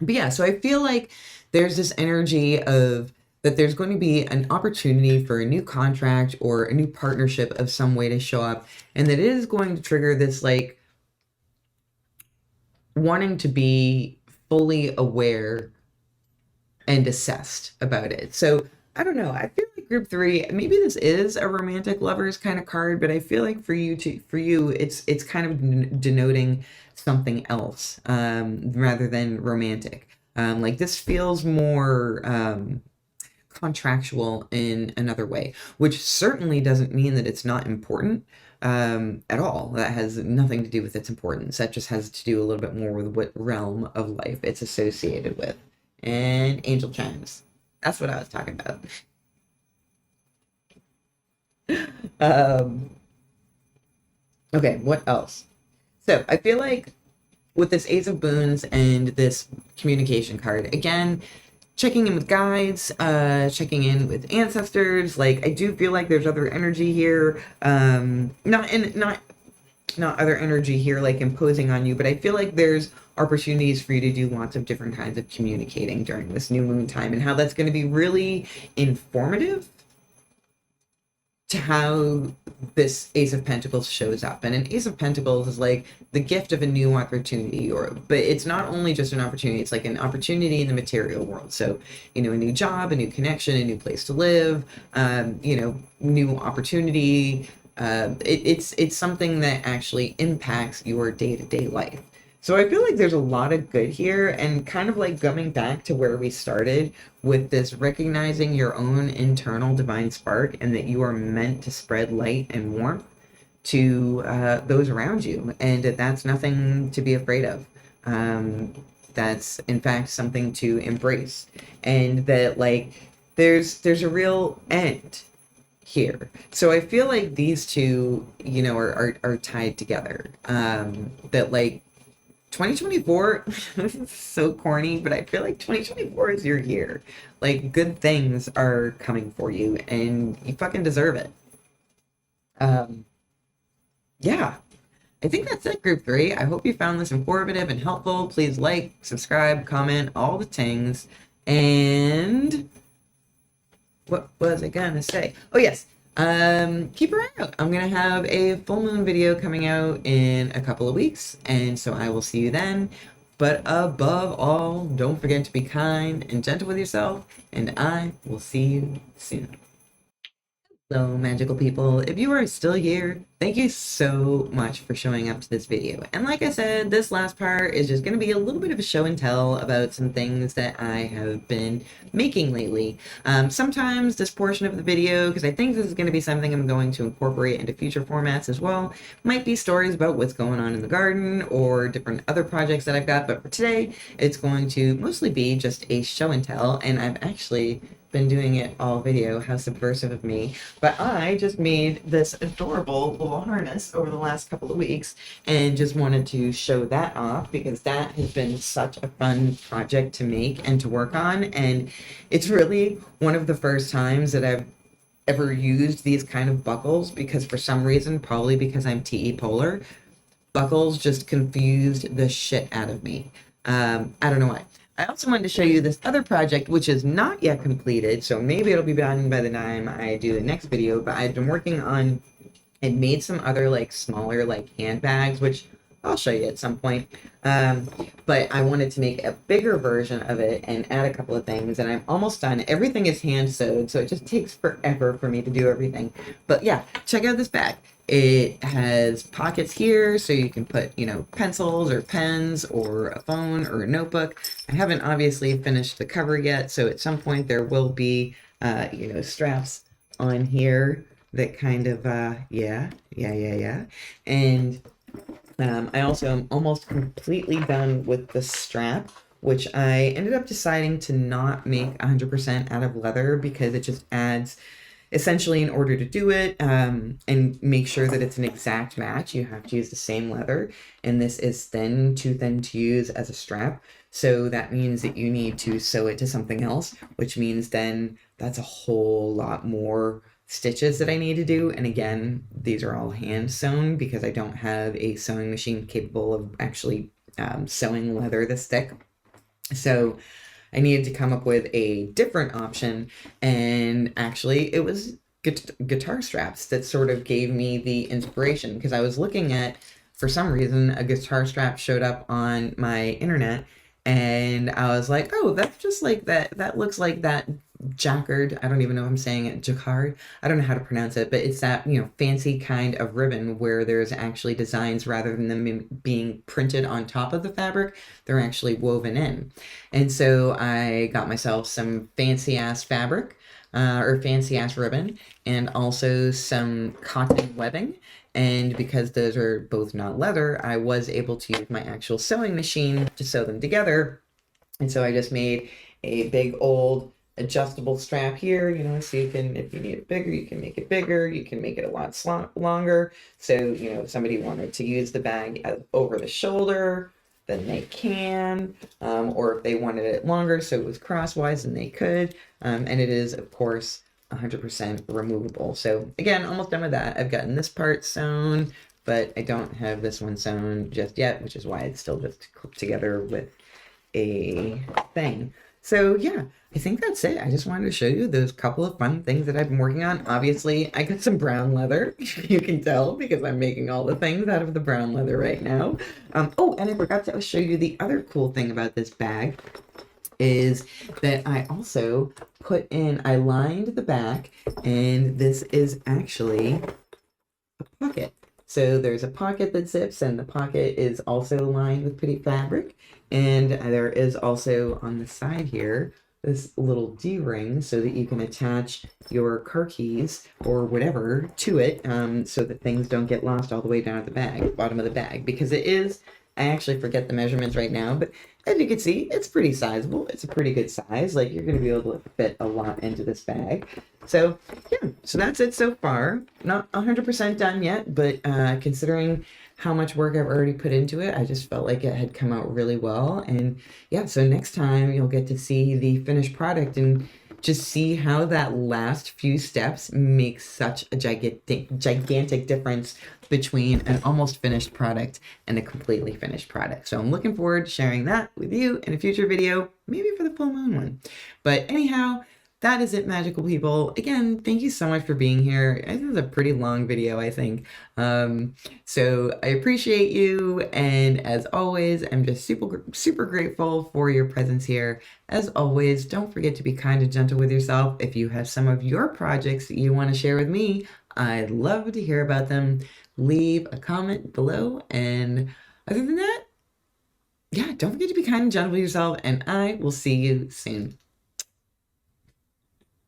But yeah, so I feel like there's this energy of that there's going to be an opportunity for a new contract or a new partnership of some way to show up, and that it is going to trigger this like wanting to be fully aware and assessed about it. So I don't know. I feel like group 3, maybe this is a romantic lovers kind of card, but I feel like for you, it's kind of denoting something else rather than romantic. Like this feels more contractual in another way, which certainly doesn't mean that it's not important at all. That has nothing to do with its importance. That just has to do a little bit more with what realm of life it's associated with. And angel chimes. That's what I was talking about. Okay, what else? So I feel like with this Ace of Boons and this communication card, again, checking in with guides, checking in with ancestors. Like I do feel like there's other energy here. Not other energy here like imposing on you, but I feel like there's opportunities for you to do lots of different kinds of communicating during this new moon time, and how that's going to be really informative to how this Ace of Pentacles shows up. And an Ace of Pentacles is like the gift of a new opportunity, but it's not only just an opportunity, it's like an opportunity in the material world. So, a new job, a new connection, a new place to live, new opportunity. It's something that actually impacts your day-to-day life. So I feel like there's a lot of good here, and kind of like coming back to where we started with this recognizing your own internal divine spark and that you are meant to spread light and warmth to those around you, and that's nothing to be afraid of. That's in fact something to embrace, and that like there's a real end here. So I feel like these two, are tied together. That like 2024 is so corny, but I feel like 2024 is your year. Like good things are coming for you and you fucking deserve it. Yeah, I think that's it, group 3. I hope you found this informative and helpful. Please like, subscribe, comment, all the things. And what was I gonna say? Oh yes, keep an eye out. I'm gonna have a full moon video coming out in a couple of weeks, and so I will see you then. But above all, don't forget to be kind and gentle with yourself, and I will see you soon. Hello, magical people. If you are still here, thank you so much for showing up to this video. And like I said, this last part is just going to be a little bit of a show and tell about some things that I have been making lately. Sometimes this portion of the video, because I think this is going to be something I'm going to incorporate into future formats as well, might be stories about what's going on in the garden or different other projects that I've got. But for today, it's going to mostly be just a show and tell. And I've actually been doing it all video. How subversive of me. But I just made this adorable little harness over the last couple of weeks and just wanted to show that off because that has been such a fun project to make and to work on. And it's really one of the first times that I've ever used these kind of buckles because for some reason, probably because I'm TE poLr, buckles just confused the shit out of me. I don't know why. I also wanted to show you this other project, which is not yet completed, so maybe it'll be done by the time I do the next video, but I've been working on and made some other like smaller like handbags, which I'll show you at some point. But I wanted to make a bigger version of it and add a couple of things, and I'm almost done. Everything is hand sewed, so it just takes forever for me to do everything. But yeah, check out this bag. It has pockets here, so you can put, you know, pencils or pens or a phone or a notebook. I haven't obviously finished the cover yet, so at some point there will be, you know, straps on here that kind of, yeah. And I also am almost completely done with the strap, which I ended up deciding to not make 100% out of leather because it just adds, essentially, in order to do it and make sure that it's an exact match, you have to use the same leather. And this is too thin to use as a strap. So that means that you need to sew it to something else, which means then that's a whole lot more stitches that I need to do. And again, these are all hand sewn because I don't have a sewing machine capable of actually sewing leather this thick. So I needed to come up with a different option, and actually it was guitar straps that sort of gave me the inspiration because I was looking at, for some reason, a guitar strap showed up on my internet, and I was like, oh, that's just like that looks like that jacquard. I don't even know if I'm saying it, jacquard. I don't know how to pronounce it, but it's that, you know, fancy kind of ribbon where there's actually designs rather than them being printed on top of the fabric, they're actually woven in. And so I got myself some fancy ass fabric or fancy ass ribbon and also some cotton webbing. And because those are both not leather, I was able to use my actual sewing machine to sew them together. And so I just made a big old adjustable strap here, you know, so you can, if you need it bigger, you can make it bigger, you can make it a lot longer. So, you know, if somebody wanted to use the bag over the shoulder, then they can, or if they wanted it longer so it was crosswise, then they could. And it is, of course, 100% removable. So again, almost done with that. I've gotten this part sewn, but I don't have this one sewn just yet, which is why it's still just clipped together with a thing. So yeah, I think that's it. I just wanted to show you those couple of fun things that I've been working on. Obviously, I got some brown leather. You can tell because I'm making all the things out of the brown leather right now. Oh, and I forgot to show you the other cool thing about this bag is that I also I lined the back, and this is actually a pocket. So there's a pocket that zips, and the pocket is also lined with pretty fabric. And there is also on the side here this little D-ring so that you can attach your car keys or whatever to it, so that things don't get lost all the way down at the bottom of the bag. Because it is, I actually forget the measurements right now, but as you can see, it's pretty sizable. It's a pretty good size. Like, you're going to be able to fit a lot into this bag. So, yeah, so that's it so far. Not 100% done yet, but considering how much work I've already put into it, I just felt like it had come out really well. And yeah, so next time you'll get to see the finished product and just see how that last few steps make such a gigantic difference between an almost finished product and a completely finished product. So I'm looking forward to sharing that with you in a future video, maybe for the full moon one. But anyhow, that is it, magical people. Again, thank you so much for being here. This is a pretty long video, I think. So I appreciate you. And as always, I'm just super grateful for your presence here. As always, don't forget to be kind and gentle with yourself. If you have some of your projects that you want to share with me, I'd love to hear about them. Leave a comment below. And other than that, yeah, don't forget to be kind and gentle with yourself. And I will see you soon.